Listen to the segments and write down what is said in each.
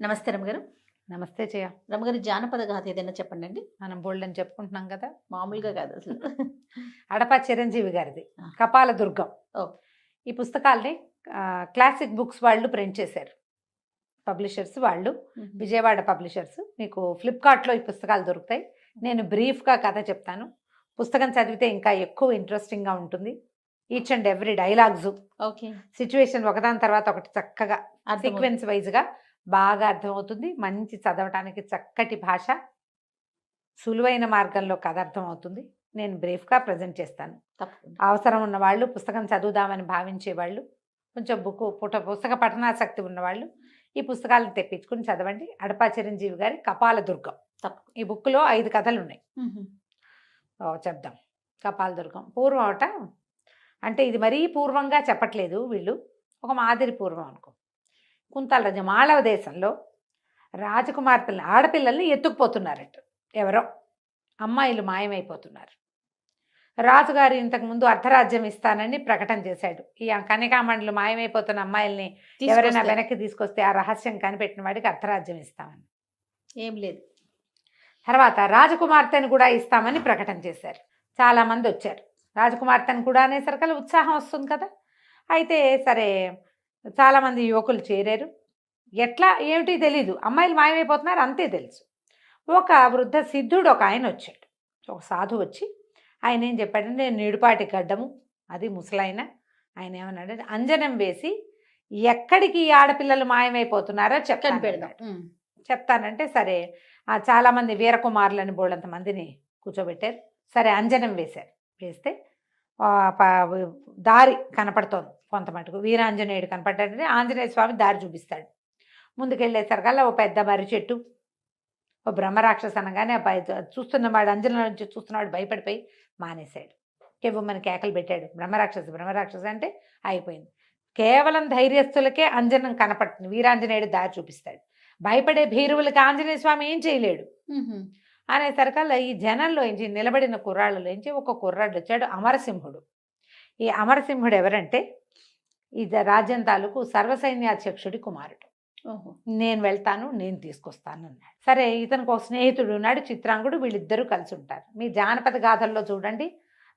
నమస్తే రమగారు. నమస్తే జయ. రమగారు జానపద గాథ ఏదైనా చెప్పండండి? మనం బోల్డని చెప్పుకుంటున్నాం కదా! మామూలుగా కాదు అసలు. అడప చిరంజీవి గారిది ఆ! 'కపాల దుర్గం'. ఓహ్! ఈ పుస్తకాల్ని క్లాసిక్ బుక్స్ వాళ్ళు ప్రింట్ చేశారు. పబ్లిషర్స్ వాళ్ళు. హుహు. విజయవాడ పబ్లిషర్స్. మీకు ఫ్లిప్‌కార్ట్‌లో ఈ పుస్తకాలు దొరుకుతాయి. నేను బ్రీఫ్‌గా కథ చెప్తాను. పుస్తకం చదివితే ఇంకా ఎక్కువ ఇంట్రెస్టింగ్‌గా ఉంటుంది. Each and every dialogues, okay. Situation ఒకదాని తర్వాత ఒకటి చక్కగా అర్థమవుతుంది. సీక్వెన్స్ వైస్‌గా బాగా అర్థమవుతుంది. మంచి చదవటానికి చక్కటి భాష. సులువైన మార్గంలో కథ అర్థమవుతుంది. నేను బ్రీఫ్‌గా ప్రెజెంట్ చేస్తాను. తప్పకుండా. అవసరం ఉన్నవాళ్ళు, పుస్తకం చదువుదామని భావించేవాళ్ళు, కొంచెం పుస్తక పఠనాసక్తి ఉన్నవాళ్ళు ఈ పుస్తకాలను తెప్పించుకొని చదవండి. అడపా చిరంజీవి గారి 'కపాల దుర్గం'. తప్పకుండా. ఈ బుక్‌లో 5 కథలున్నాయి. హుహు. చెప్దాం. 'కపాల దుర్గం' పూర్వమట, అంటే ఇది మరీ పూర్వంగా చెప్పట్లేదు వీళ్ళు. ఒక మాదిరి పూర్వం అనుకో. కుంతల రాజు మాళవ దేశంలో రాజకుమార్తెల్ని, ఆడపిల్లల్ని ఎత్తుకుపోతున్నారట ఎవరో. అమ్మాయిలు మాయమైపోతున్నారు. రాజుగారు ఇంతకుముందు అర్ధరాజ్యం ఇస్తానని ప్రకటన చేశాడు. ఈ కన్యకామణులు మాయమైపోతున్న అమ్మాయిల్ని ఎవరైనా తీసుకొస్తే వెనక్కి తీసుకొస్తే ఆ రహస్యం కనిపెట్టిన వాడికి అర్ధరాజ్యం ఇస్తామని. ఏం లేదు. తర్వాత రాజకుమార్తెను కూడా ఇస్తామని ప్రకటన చేశారు. చాలామంది వచ్చారు. రాజకుమార్తెను కూడా అనేసరికల్లా ఉత్సాహం వస్తుంది కదా. అయితే సరే, చాలామంది యువకులు చేరారు. ఎట్లా ఏమిటి తెలీదు, అమ్మాయిలు మాయమైపోతున్నారు అంతే తెలుసు. ఒక వృద్ధ సిద్ధుడు ఒక ఆయన వచ్చాడు. ఒక సాధువు వచ్చి ఆయన ఏం చెప్పాడంటే, నేను నిడుపాటి గడ్డము, అది ముసలాయన. ఆయన ఏమన్నాడంటే, అంజనం వేసి ఎక్కడికి ఈ ఆడపిల్లలు మాయమైపోతున్నారో చెప్తాను కనిపెడదాం. అన్నాడు. చెప్తానంటే సరే, చాలామంది వీరకుమారులని బోళ్ళంత మందిని కూర్చోబెట్టారు. సరే అంజనం వేశారు. వేస్తే ఆ, దారి కనపడుతోంది కొంత మటుకు. వీరాంజనేయుడు కనపడ్డాడంటే ఆంజనేయ స్వామి దారి చూపిస్తాడు. ముందుకెళ్ళేసరికల్లా ఓ పెద్ద మర్రి చెట్టు, ఓ బ్రహ్మరాక్షస అనగానే చూస్తున్నవాడు, అంజనం నుంచి చూస్తున్నవాడు భయపడిపోయి మానేశాడు. కెవ్వమని కేకలు పెట్టాడు, బ్రహ్మరాక్షస బ్రహ్మరాక్షస అంటే అయిపోయింది. కేవలం ధైర్యస్తులకే అంజనం కనపడుతుంది. వీరాంజనేయుడు దారి చూపిస్తాడు. భయపడే భీరువులకి ఆంజనేయ స్వామి ఏం చేయలేడు. హుహు. అనేసరికల్లా ఈ జనంలోంచి, నిలబడిన కుర్రాళ్ళలోంచి ఒక కుర్రాడు వచ్చాడు, అమరసింహుడు. ఈ అమరసింహుడు ఎవరంటే ఈ రాజ్యం తాలూకు సర్వసైన్యాధ్యక్షుడి కుమారుడు. ఓహో! నేను వెళ్తాను, నేను తీసుకొస్తాను అన్నాడు. సరే, ఇతనికి ఒక స్నేహితుడు ఉన్నాడు, చిత్రాంగుడు. వీళ్ళిద్దరూ కలిసి ఉంటారు. మీ జానపద గాథల్లో చూడండి,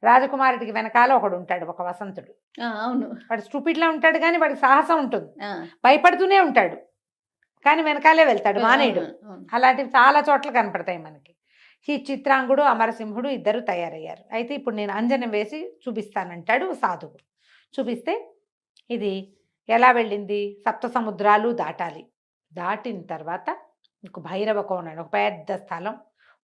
రాజకుమారుడికి వెనకాల ఒకడు ఉంటాడు, ఒక వసంతుడు. ఆ! అవును. వాడు స్టూపిడ్లా ఉంటాడు, కానీ వాడికి సాహసం ఉంటుంది. ఆ! భయపడుతూనే ఉంటాడు, కానీ వెనకాలే వెళ్తాడు, మానేయుడు. అవును. అవును. అలాంటివి చాలా చోట్ల కనపడతాయి మనకి. ఈ చిత్రాంగుడు అమరసింహుడు ఇద్దరు తయారయ్యారు. అయితే ఇప్పుడు నేను అంజనం వేసి చూపిస్తానంటాడు సాధువు. చూపిస్తే ఇది ఎలా వెళ్ళింది, సప్త సముద్రాలు దాటాలి. దాటిన తర్వాత ఒక భైరవ కోన, ఒక పెద్ద స్థలం,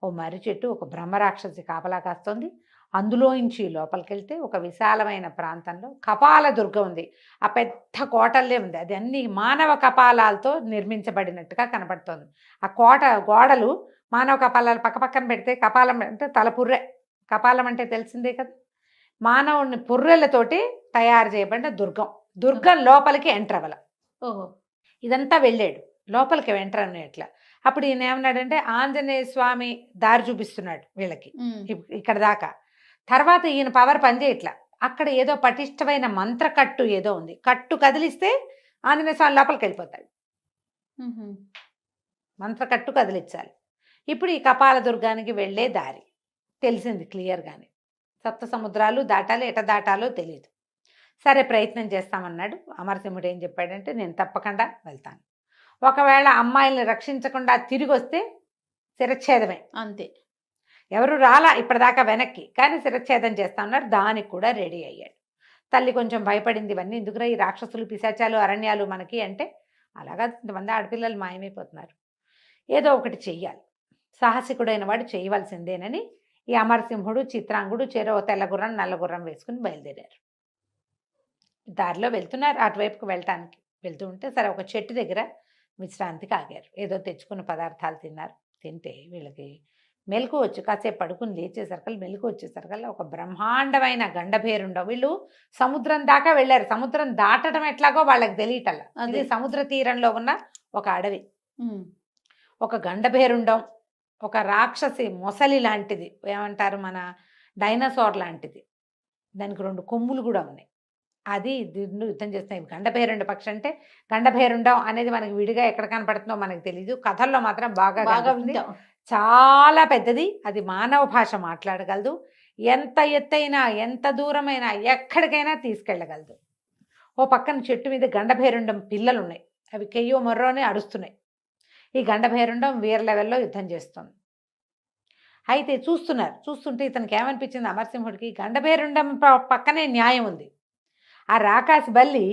ఓ మర్రి చెట్టు, ఒక బ్రహ్మరాక్షసి కాపలా కాస్తుంది. అందులోంచి లోపలికి వెళ్తే ఒక విశాలమైన ప్రాంతంలో కపాల దుర్గం ఉంది. ఆ పెద్ద కోటల్లే ఉంది. అది అన్ని మానవ కపాలాలతో నిర్మించబడినట్టుగా కనపడుతోంది. ఆ కోట గోడలు మానవ కపాలాలు పక్క పక్కన పెడితే, కపాలం అంటే తల పుర్రె, కపాలం అంటే తెలిసిందే కదా. మానవుని పుర్రెలతోటి తయారు చేయబడిన దుర్గం. దుర్గం లోపలికి ఎంటర్ అవ్వాల. ఓహో! ఇదంతా వెళ్ళాడు, లోపలికి ఎంటర్ అనేట్లా. అప్పుడు ఈయన ఏమన్నాడంటే, ఆంజనేయ స్వామి దారి చూపిస్తున్నాడు వీళ్ళకి హ్మ్. ఇక్కడ దాకా. తర్వాత ఈయన పవర్ పనిచేయట్లా. అక్కడ ఏదో పటిష్టమైన మంత్రకట్టు ఏదో ఉంది. కట్టు కదిలిస్తే ఆంజనేయ స్వామి లోపలికి వెళ్ళిపోతాడు. హుహు. మంత్రకట్టు కదిలించాలి. ఇప్పుడు ఈ కపాల దుర్గానికి వెళ్ళే దారి తెలిసింది క్లియర్గానే. సప్త సముద్రాలు దాటాలి, ఎట దాటాలో తెలియదు. సరే ప్రయత్నం చేస్తామన్నాడు. అమరసింహుడు ఏం చెప్పాడంటే, నేను తప్పకుండా వెళ్తాను. ఒకవేళ అమ్మాయిల్ని రక్షించకుండా తిరిగి వస్తే శిరచ్ఛేదమే. అంతే. ఎవరు రాలా ఇప్పటిదాకా వెనక్కి, కానీ శిరచ్ఛేదం చేస్తామన్నారు. దానికి కూడా రెడీ అయ్యాడు. తల్లి కొంచెం భయపడింది, ఇవన్నీ ఎందుకురా ఈ రాక్షసులు, పిశాచాలు, అరణ్యాలు మనకి అంటే. అలాగా ఇంతమంది ఆడపిల్లలు మాయమైపోతున్నారు, ఏదో ఒకటి చెయ్యాలి, సాహసికుడైన వాడు చేయవలసిందేనని ఈ అమరసింహుడు, చిత్రాంగుడు చెరో తెల్లగుర్రం నల్లగుర్రం వేసుకుని బయలుదేరారు. దారిలో వెళ్తున్నారు, అటువైపుకు వెళ్ళటానికి వెళ్తూ ఉంటే సరే ఒక చెట్టు దగ్గర విశ్రాంతికి ఆగారు. ఏదో తెచ్చుకున్న పదార్థాలు తిన్నారు. తింటే వీళ్ళకి మెలకు వచ్చి కాసేపు పడుకుని లేచేసరికల్లా, మెలకు వచ్చేసరికల్లా ఒక బ్రహ్మాండమైన గండభేరుండం. వీళ్ళు సముద్రం దాకా వెళ్ళారు. సముద్రం దాటడం ఎట్లాగో వాళ్ళకి తెలియటల్లా. అదే. ఇది సముద్ర తీరంలో ఉన్న ఒక అడవి. హ్మ్. ఒక గండభేరుండం, ఒక రాక్షసి మొసలి లాంటిది, ఏమంటారు మన డైనోసార్ లాంటిది. దానికి 2 కొమ్ములు కూడా ఉన్నాయి. అది దీన్ని యుద్ధం చేస్తున్నాయి. గండభేరుండ పక్షి అంటే గండభేరుండం అనేది మనకి విడిగా ఎక్కడ కనపడుతుందో మనకు తెలీదు. కథల్లో మాత్రం బాగా బాగా కనిపిస్తుంది. వింటాం. చాలా పెద్దది. అది మానవ భాష మాట్లాడగలదు. ఎంత ఎత్తైనా, ఎంత దూరమైనా, ఎక్కడికైనా తీసుకెళ్ళగలదు. ఓ పక్కన చెట్టు మీద గండభేరుండం పిల్లలున్నాయి. అవి కెయ్యో మొర్రో అని అరుస్తున్నాయి. ఈ గండభేరుండం వీర లెవెల్‌లో యుద్ధం చేస్తుంది. అయితే చూస్తున్నారు. చూస్తుంటే ఇతనికి ఏమనిపించింది అమరసింహుడికి, గండభేరుండం పక్కనే న్యాయం ఉంది. ఆ రాకాసి బల్లి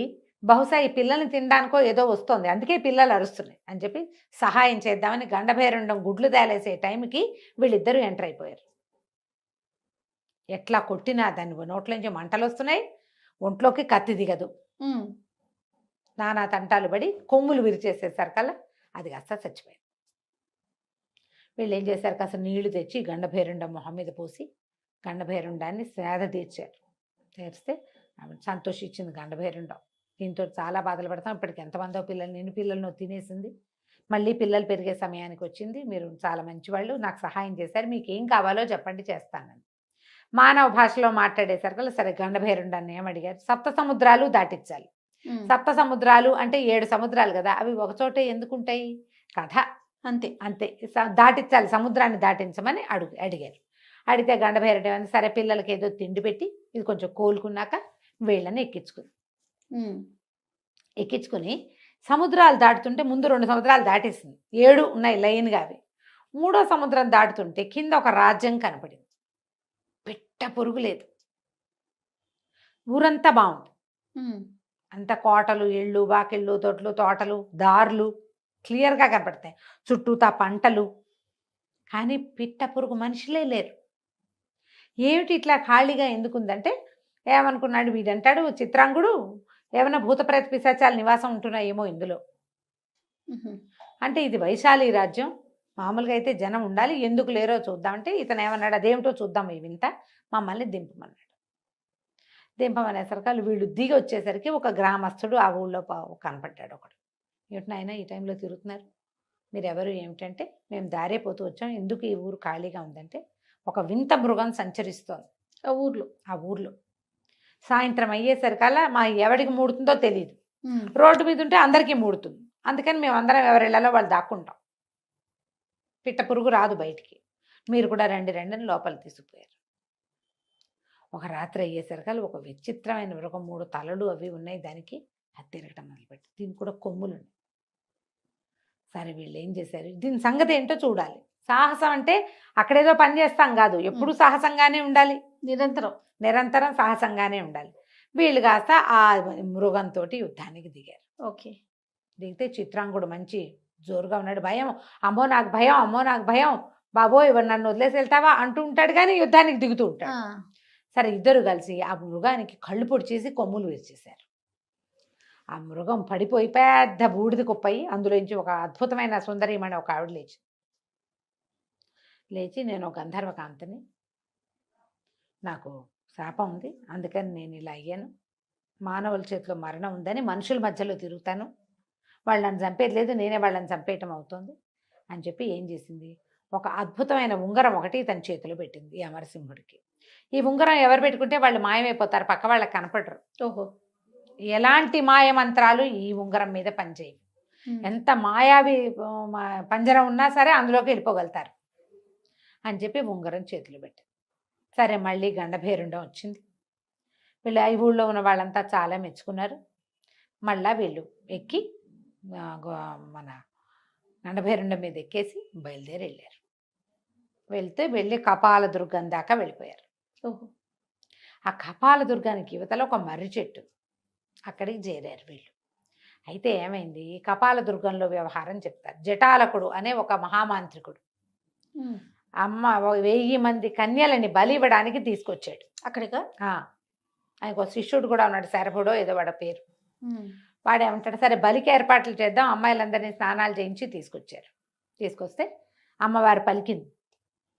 బహుశా ఈ పిల్లల్ని తినడానికో ఏదో వస్తోంది. అందుకే పిల్లలు అరుస్తున్నాయి అని చెప్పి సహాయం చేద్దామని గండభేరుండం గుడ్లు తేలేసే టైంకి వీళ్ళిద్దరూ ఎంటర్ అయిపోయారు. ఎట్లా కొట్టినా దాని నోట్లోంచి మంటలొస్తున్నాయి. ఒంట్లోకి కత్తి దిగదు. హ్మ్. నానా తంటాలు పడి కొమ్ములు విరిచేసేసరికల్లా అది కాస్త చచ్చిపోయింది. వీళ్ళు ఏం చేశారు, కాస్త నీళ్లు తెచ్చి గండభేరుండం మొహం మీద పోసి గండభేరుండాన్ని సేద తీర్చారు. తీర్స్తే ఆవిడ సంతోషించింది గండభేరుండం. దీంతో చాలా బాధలు పడతాం. ఇప్పటికి ఎంతమందో పిల్లల్ని, ఎన్ని పిల్లలను తినేసింది. మళ్ళీ పిల్లలు పెరిగే సమయానికి వచ్చింది. మీరు చాలా మంచివాళ్ళు, నాకు సహాయం చేశారు, మీకు ఏం కావాలో చెప్పండి చేస్తానని. మానవ భాషలో మాట్లాడేసరికి సరే గండభేరుండాన్ని ఏమడిగారు, సప్త సముద్రాలు దాటించాలి. హ్మ్. సప్త సముద్రాలు అంటే 7 సముద్రాలు కదా, అవి ఒకచోటే ఎందుకుంటాయి, కథ అంతే. అంతే. దాటించాలి, సముద్రాన్ని దాటించమని అడిగారు. అడిగితే గండభేరుండం సరే పిల్లలకి ఏదో తిండి పెట్టి ఇది కొంచెం కోలుకున్నాక వీళ్ళని ఎక్కించుకుంది. హ్మ్. ఎక్కించుకొని సముద్రాలు దాటుతుంటే ముందు 2 సముద్రాలు దాటేసింది. 7 ఉన్నాయి లైన్‌గా అవి. మూడో సముద్రం దాటుతుంటే కింద ఒక రాజ్యం కనపడింది. పిట్ట పొరుగు లేదు. ఊరంతా బావుంది. హ్మ్. అంత కోటలు, ఇళ్ళు, వాకిళ్ళు, దొడ్లు, తోటలు, దారులు క్లియర్‌గా కనపడతాయి. చుట్టూతా పంటలు. కానీ పిట్ట పురుగు మనుషులే లేరు. ఏమిటి ఇట్లా ఖాళీగా ఎందుకుందంటే ఏమనుకున్నాడు వీడంటాడు చిత్రాంగుడు, ఏమైనా భూత ప్రేత పిశాచాల నివాసం ఉంటున్నాయేమో ఇందులో. హుహు. అంటే ఇది వైశాలి రాజ్యం, మామూలుగా అయితే జనం ఉండాలి, ఎందుకు లేరో చూద్దామంటే ఇతను ఏమన్నాడు, అదేమిటో చూద్దాం ఈ వింత, మమ్మల్ని దింపమన్నాడు. దింపమనేసరికి వీళ్ళు దిగి వచ్చేసరికి ఒక గ్రామస్తుడు ఆ ఊళ్ళో కనపడ్డాడు ఒకడు. ఏమిటి నాయన ఈ టైంలో తిరుగుతున్నారు, మీరెవరు ఏమిటంటే మేము దారే పోతూ వచ్చాం, ఎందుకు ఈ ఊరు ఖాళీగా ఉందంటే ఒక వింత మృగం సంచరిస్తోంది ఆ ఊర్లో. సాయంత్రం అయ్యేసరికల్లా మా ఎవడికి మూడుతుందో తెలియదు, హ్మ్. రోడ్డు మీద ఉంటే అందరికీ మూడుతుంది, అందుకని మేము అందరం ఎవరిళ్లలో వాళ్ళు దాక్కుంటాం, పిట్ట పురుగు రాదు బయటికి, మీరు కూడా రండి రండి అని లోపల తీసుకుపోయారు. ఒక రాత్రి అయ్యేసరికల్లా ఒక విచిత్రమైన మృగం, 3 తలలు అవి ఉన్నాయి దానికి, అది తిరగటం మొదలుపెట్టి, దీనికి కూడా కొమ్ములు ఉన్నాయి. సరే వీళ్ళు ఏం చేశారు, దీని సంగతి ఏంటో చూడాలి. సాహసం అంటే అక్కడేదో పని చేస్తాం కాదు, ఎప్పుడు సాహసంగానే ఉండాలి, నిరంతరం సాహసంగానే ఉండాలి. వీళ్ళు కాస్త ఆ మృగంతో యుద్ధానికి దిగారు. ఓకే. దిగితే చిత్రాంగుడు మంచి జోరుగా ఉన్నాడు. భయం, అమ్మో నాకు భయం, అమ్మో నాకు భయం, బాబోయ్ నన్ను వదిలేసి వెళ్తావా అంటూ ఉంటాడు, కానీ యుద్ధానికి దిగుతూ ఉంటాడు. సరే ఇద్దరు కలిసి ఆ మృగానికి కళ్ళు పొడి చేసి కొమ్ములు విరిచేశారు. ఆ మృగం పడిపోయి పెద్ద బూడిద కుప్పయి అందులోంచి ఒక అద్భుతమైన సుందరీమణి ఒక ఆవిడ లేచి నేను గంధర్వకాంతని, నాకు శాపం ఉంది, అందుకని నేను ఇలా అయ్యాను, మానవుల చేతిలో మరణం ఉందని మనుషుల మధ్యలో తిరుగుతాను, వాళ్ళు నన్ను చంపేది లేదు, నేనే వాళ్ళని చంపేయటం అవుతుంది అని చెప్పి ఏం చేసింది, ఒక అద్భుతమైన ఉంగరం ఒకటి తన చేతిలో పెట్టింది ఈ అమరసింహుడికి. ఈ ఉంగరం ఎవరు పెట్టుకుంటే వాళ్ళు మాయమైపోతారు, పక్క వాళ్ళకి కనపడరు. ఓహో. ఎలాంటి మాయ మంత్రాలు ఈ ఉంగరం మీద పనిచేయవు. ఎంత మాయావి పంజరం ఉన్నా సరే అందులోకి వెళ్ళిపోగలుగుతారు అని చెప్పి ఉంగరం చేతిలో పెట్టింది. సరే మళ్ళీ గండభేరుండం వచ్చింది. వీళ్ళు ఈ ఊళ్ళో ఉన్న వాళ్ళంతా చాలా మెచ్చుకున్నారు. మళ్ళా వీళ్ళు ఎక్కి మన గండభేరుండం మీద ఎక్కేసి బయలుదేరి వెళ్ళారు. వెళ్ళి కపాల దుర్గం దాకా వెళ్ళిపోయారు. ఓహో. ఆ కపాల దుర్గానికి యువతలో ఒక మర్రి చెట్టు, అక్కడికి చేరారు వీళ్ళు. అయితే ఏమైంది, కపాల దుర్గంలో వ్యవహారం చెప్తారు. జటాలకుడు అనే ఒక మహామాంత్రికుడు అమ్మ 1000 మంది కన్యలని బలి ఇవ్వడానికి తీసుకొచ్చాడు అక్కడికి. ఆయనకు ఒక శిష్యుడు కూడా ఉన్నాడు, శరభుడో ఏదో వాడ పేరు. వాడేమంటాడు, సరే బలికి ఏర్పాట్లు చేద్దాం, అమ్మాయిలందరినీ స్నానాలు చేయించి తీసుకొచ్చారు. తీసుకొస్తే అమ్మవారు పలికింది.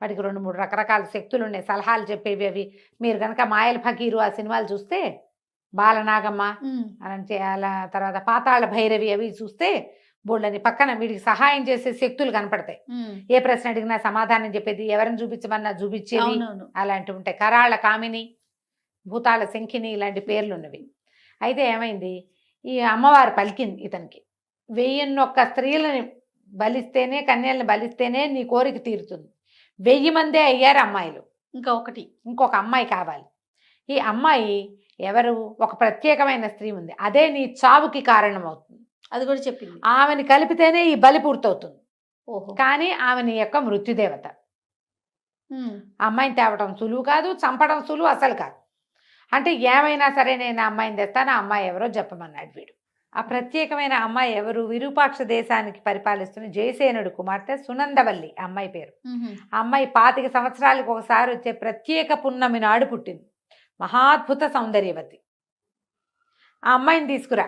వాడికి 2-3 రకరకాల శక్తులు ఉన్నాయి, సలహాలు చెప్పేవి. అవి మీరు కనుక మాయల ఫకీరు ఆ సినిమాలు చూస్తే, బాలనాగమ్మ అని అలా, తర్వాత పాతాళ భైరవి అవి చూస్తే బోళ్ళని పక్కన వీడికి సహాయం చేసే శక్తులు కనపడతాయి. ఏ ప్రశ్న అడిగినా సమాధానం చెప్పేది, ఎవరిని చూపించమన్నా చూపించేది అలాంటివి ఉంటాయి. కరాళ కామిని, భూతాళ శంఖిని ఇలాంటి పేర్లు ఉన్నవి. అయితే ఏమైంది, ఈ అమ్మవారు పలికింది ఇతనికి, 1001 స్త్రీలని బలిస్తేనే, కన్యల్ని బలిస్తేనే నీ కోరిక తీరుతుంది. 1000 మందే అయ్యారు అమ్మాయిలు, ఇంకా ఒకటి. ఇంకొక అమ్మాయి కావాలి. ఈ అమ్మాయి ఎవరు, ఒక ప్రత్యేకమైన స్త్రీ ఉంది, అదే నీ చావుకి కారణమవుతుంది. అది కూడా చెప్పింది. ఆమెని కలిపితేనే ఈ బలి పూర్తవుతుంది. ఓహో. కానీ ఆమె నీ యొక్క మృత్యుదేవత. ఉమ్. అమ్మాయిని తేవటం సులువు కాదు, చంపడం సులువు అసలు కాదు. అంటే ఏమైనా సరే నేను ఆ అమ్మాయిని తెస్తాను, ఆ అమ్మాయి ఎవరో చెప్పమన్నాడు వీడు. ఆ ప్రత్యేకమైన అమ్మాయి ఎవరు, విరూపాక్ష దేశానికి పరిపాలిస్తున్న జయసేనుడు కుమార్తె సునందవల్లి ఆ అమ్మాయి పేరు. ఉహు. ఆ అమ్మాయి 25 సంవత్సరాలకు ఒకసారి వచ్చే ప్రత్యేక పున్నమి నాడు పుట్టింది. మహాద్భుత సౌందర్యవతి. ఆ అమ్మాయిని తీసుకురా,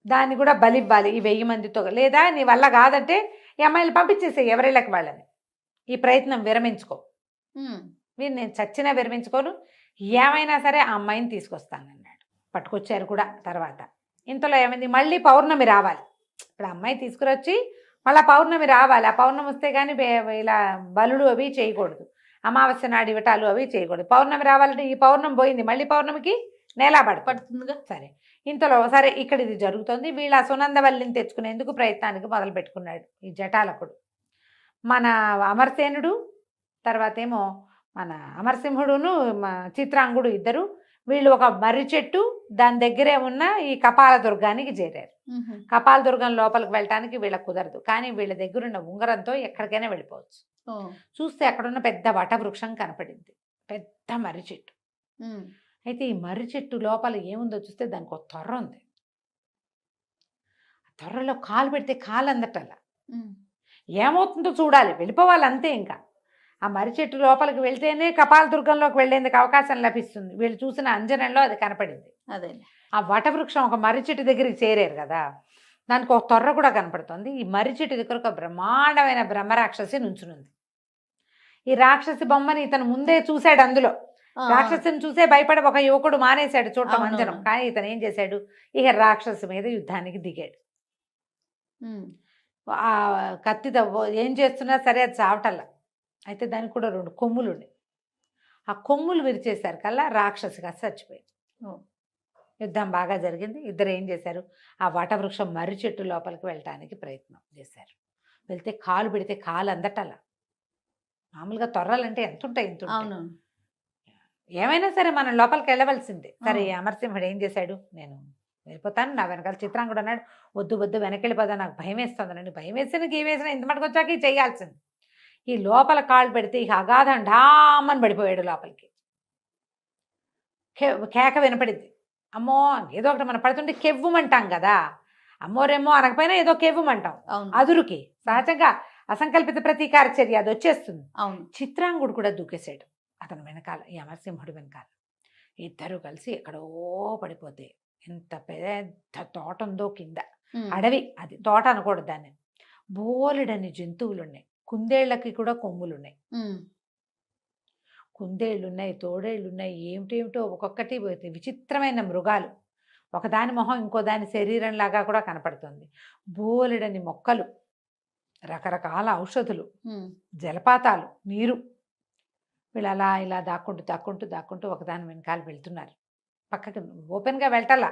దాన్ని కూడా బలివ్వాలి ఈ 1000 మందితో. లేదా నీ వల్ల కాదంటే ఈ అమ్మాయిని పంపించేసేయి ఎవరిళ్ళకి వాళ్ళని, ఈ ప్రయత్నం విరమించుకో. ఉమ్. మీరు నేను చచ్చినా విరమించుకోను, ఏమైనా సరే ఆ అమ్మాయిని తీసుకొస్తానన్నాడు. పట్టుకొచ్చారు కూడా. తర్వాత ఇంతలో ఏమైంది, మళ్ళీ పౌర్ణమి రావాలి. ఇప్పుడు అమ్మాయి తీసుకురొచ్చి మళ్ళీ పౌర్ణమి రావాలి. ఆ పౌర్ణమి వస్తే కానీ ఇలా బలుడు అవి చేయకూడదు, అమావాస్య నాడు ఇవటాలు అవి చేయకూడదు. పౌర్ణమి రావాలంటే ఈ పౌర్ణమి పోయింది, మళ్ళీ పౌర్ణమికి నేలా పడుతుందిగా. సరే ఇంతలో సరే ఇక్కడ ఇది జరుగుతుంది. వీళ్ళ సునందవల్లిని తెచ్చుకునేందుకు ప్రయత్నానికి మొదలు పెట్టుకున్నాడు ఈ జటాలకుడు. మన అమరసేనుడు, తర్వాత ఏమో మన అమరసింహుడును చిత్రాంగుడు ఇద్దరు, వీళ్ళు ఒక మర్రి చెట్టు దాని దగ్గరే ఉన్న ఈ కపాల దుర్గానికి చేరారు. ఉహు. కపాల దుర్గం లోపలికి వెళ్ళటానికి వీళ్ళకి కుదరదు, కానీ వీళ్ళ దగ్గరున్న ఉంగరంతో ఎక్కడికైనా వెళ్ళిపోవచ్చు. ఓ. చూస్తే అక్కడున్న పెద్ద వటవృక్షం కనపడింది, పెద్ద మర్రి చెట్టు. ఉమ్. అయితే ఈ మర్రి చెట్టు లోపల ఏముందో చూస్తే దానికి ఒక తొర్ర ఉంది. ఆ తొర్రలో కాలు పెడితే కాలు అందటల్లా. ఉమ్. ఏమవుతుందో చూడాలి, వెళ్ళిపోవాలి అంతే. ఇంకా ఆ మర్రి చెట్టు లోపలికి వెళ్తేనే కపాల దుర్గంలోకి వెళ్ళేందుకు అవకాశం లభిస్తుంది. వీళ్ళు చూసిన అంజనంలో అది కనపడింది. అదే. ఆ వటవృక్షం ఒక మర్రి చెట్టు దగ్గరికి చేరారు కదా, దానికి ఒక తొర్ర కూడా కనపడుతుంది. ఈ మర్రి చెట్టు దగ్గర ఒక బ్రహ్మాండమైన బ్రహ్మరాక్షసి నుంచునుంది. ఈ రాక్షసి బొమ్మని ఇతను ముందే చూశాడు. అందులో రాక్షసుని చూసే భయపడి ఒక యువకుడు మానేశాడు చూడటం అంజనం. కానీ ఇతను ఏం చేశాడు, ఇక రాక్షసు మీద యుద్ధానికి దిగాడు. ఆ కత్తితో ఏం చేస్తున్నా సరే అది చావటల్లా. అయితే దానికి కూడా 2 కొమ్ములు ఉన్నాయి. ఆ కొమ్ములు విరిచేశారు కల్లా రాక్షసిగా చచ్చిపోయింది. యుద్ధం బాగా జరిగింది. ఇద్దరు ఏం చేశారు, ఆ వటవృక్షం మర్రి చెట్టు లోపలికి వెళ్ళటానికి ప్రయత్నం చేశారు. వెళ్తే కాలు పెడితే కాలు అందటల్లా. మామూలుగా తొర్రాలంటే ఎంత ఉంటాయి, ఇంత ఉంటాయి. ఏమైనా సరే మనం లోపలికి వెళ్ళవలసిందే. సరే అమరసింహుడు ఏం చేశాడు, నేను వెళ్ళిపోతాను, నా వెనకాల చిత్రాంగుడు అన్నాడు. వద్దు వద్దు వెనక్కి వెళ్ళిపోతా, నాకు భయం వేస్తుందండి. భయం వేసిన గీ వేసిన ఇంత మటుకు వచ్చాక ఇది చేయాల్సింది. ఈ లోపల కాళ్ళు పెడితే ఇక అగాధం ఢామని పడిపోయాడు లోపలికి. కేక వినపడింది. అమ్మో ఏదో ఒకటి మనం పడుతుంటే కెవ్వుమంటాం కదా, అమ్మోరేమో అనకపోయినా ఏదో కెవ్వుమంటాం. అదురుకి సహజంగా అసంకల్పిత ప్రతీకార చర్య అది వచ్చేస్తుంది. చిత్రాంగుడు కూడా దూకేశాడు అతను వెనకాల, ఈ అమరసింహుడు వెనకాల. ఇద్దరు కలిసి ఎక్కడో పడిపోతే, ఎంత పెద్ద తోట ఉందో కింద, అడవి అది, తోట అనకూడదు దాన్ని. బోలెడని జంతువులు ఉన్నాయి, కుందేళ్లకి కూడా కొమ్ములు ఉన్నాయి. కుందేళ్ళు ఉన్నాయి, తోడేళ్ళు ఉన్నాయి, ఏమిటేమిటో ఒక్కొక్కటి విచిత్రమైన మృగాలు. ఒకదాని మొహం ఇంకో దాని శరీరంలాగా కూడా కనపడుతుంది. బోలెడని మొక్కలు, రకరకాల ఔషధులు, జలపాతాలు, నీరు. వీళ్ళు అలా ఇలా దాక్కుంటూ దాక్కుంటూ దాక్కుంటూ ఒకదాని వెనకాల వెళ్తున్నారు. పక్కకి ఓపెన్గా వెళ్ళటల్లా,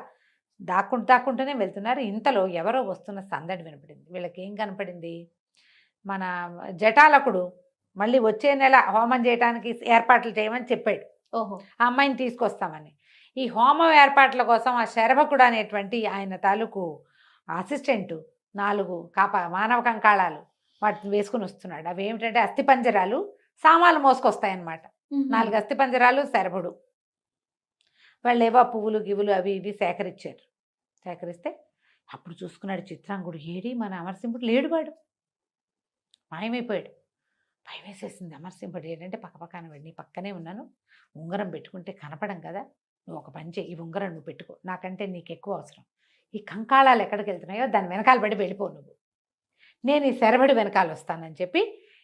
దాక్కుంటూనే వెళ్తున్నారు. ఇంతలో ఎవరో వస్తున్న సందడి వినపడింది. వీళ్ళకి ఏం కనపడింది, మన జటాలకుడు మళ్ళీ వచ్చే నెల హోమం చేయడానికి ఏర్పాట్లు చేయమని చెప్పాడు. ఆ అమ్మాయిని తీసుకొస్తామని. ఈ హోమం ఏర్పాట్ల కోసం ఆ శరభకుడు అనేటువంటి ఆయన తాలూకు అసిస్టెంటు 4 మానవ కంకాళాలు వాటిని వేసుకుని వస్తున్నాడు. అవి ఏమిటంటే అస్థిపంజరాలు, సామాన్లు మోసుకొస్తాయన్నమాట. 4 అస్థిపంజరాలు, శరభుడు. వాళ్ళు ఏవో పువ్వులు గివ్వులు అవి ఇవి సేకరించారు. సేకరిస్తే అప్పుడు చూసుకున్నాడు చిత్రాంగుడు, ఏడి మన అమరసింహుడు లేడు, వాడు మాయమైపోయాడు. భయం వేసేసింది అమరసింహుడు. ఏంటంటే పక్కపక్కన నీ పక్కనే ఉన్నాను, ఉంగరం పెట్టుకుంటే కనపడం కదా, నువ్వు ఒక పని చేయి, ఈ ఉంగరం నువ్వు పెట్టుకో, నాకంటే నీకు ఎక్కువ అవసరం. ఈ కంకాళాలు ఎక్కడికి వెళ్తున్నాయో దాని వెనకాల పడి వెళ్ళిపో నువ్వు, నేను ఈ శరభుడి వెనకాల వస్తానని చెప్పి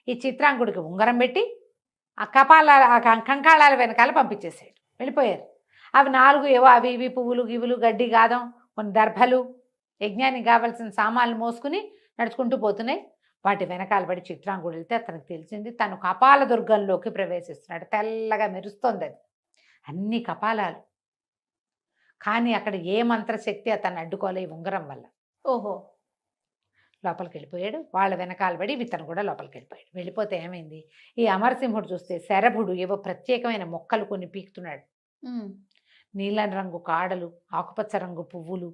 ఈ చిత్రాంగుడికి ఉంగరం పెట్టి ఆ కంకాళాల వెనకాల పంపించేసాడు. వెళ్ళిపోయారు. అవి 4 ఏవో అవి ఇవి పువ్వులు గివ్వులు, గడ్డి గాదం, కొన్ని దర్భలు, యజ్ఞానికి కావాల్సిన సామాన్లు మోసుకుని నడుచుకుంటూ పోతున్నాయి. వాటి వెనకాల పడి చిత్రాంగుడు వెళ్తే అతనికి తెలిసింది తను కపాల దుర్గంలోకి ప్రవేశిస్తున్నాడు. తెల్లగా మెరుస్తోంది అది, అన్ని కపాలాలు. కానీ అక్కడ ఏ మంత్రశక్తి అతన్ని అడ్డుకోలే ఈ ఉంగరం వల్ల. ఓహో! లోపలికి వెళ్ళిపోయాడు. వాళ్ళ వెనకాల పడి ఇతను కూడా లోపలికి వెళ్ళిపోయాడు. వెళ్ళిపోతే ఏమైంది, ఈ అమరసింహుడు చూస్తే శరభుడు ఏవో ప్రత్యేకమైన మొక్కలు కొన్ని పీకుతున్నాడు. హ్మ్. నీలం రంగు కాడలు, ఆకుపచ్చ రంగు పువ్వులు,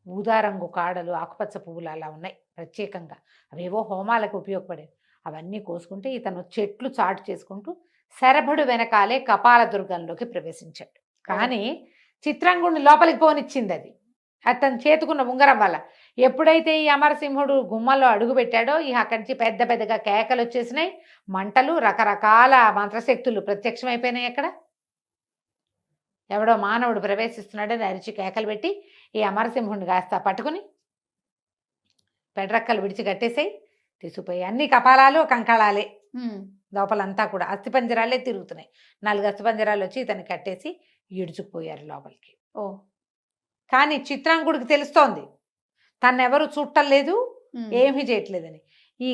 ఊదా రంగు కాడలు, ఆకుపచ్చ పువ్వులు అలా ఉన్నాయి ప్రత్యేకంగా. అవేవో హోమాలకు ఉపయోగపడేవి. అవన్నీ కోసుకుంటే ఇతను చెట్లు చాటు చేసుకుంటూ శరభుడు వెనకాలే కపాల దుర్గంలోకి ప్రవేశించాడు. కానీ చిత్రాంగుడిని లోపలికి పోనిచ్చింది అది, అతను చేతుకున్న ఉంగరం వల్ల. ఎప్పుడైతే ఈ అమరసింహుడు గుమ్మలో అడుగు పెట్టాడో అక్కడి నుంచి పెద్ద పెద్దగా కేకలు వచ్చేసినాయి, మంటలు, రకరకాల మంత్రశక్తులు ప్రత్యక్షమైపోయినాయి. అక్కడ ఎవడో మానవుడు ప్రవేశిస్తున్నాడని అరిచి కేకలు పెట్టి ఈ అమరసింహుడిని కాస్త పట్టుకుని పెడరక్కలు విడిచి కట్టేసాయి, తీసుకుపోయి. అన్ని కపాలాలు కంకళాలే, హ్మ్. లోపలంతా కూడా అస్థిపంజరాలే తిరుగుతున్నాయి. 4 అస్థిపంజరాలు వచ్చి ఇతన్ని కట్టేసి ఈడ్చుకుపోయారు లోపలికి. ఓ కానీ చిత్రాంగుడికి తెలుస్తోంది తన్నెవరు చుట్టలేదు, హ్మ్. ఏమీ చేయట్లేదని. ఈ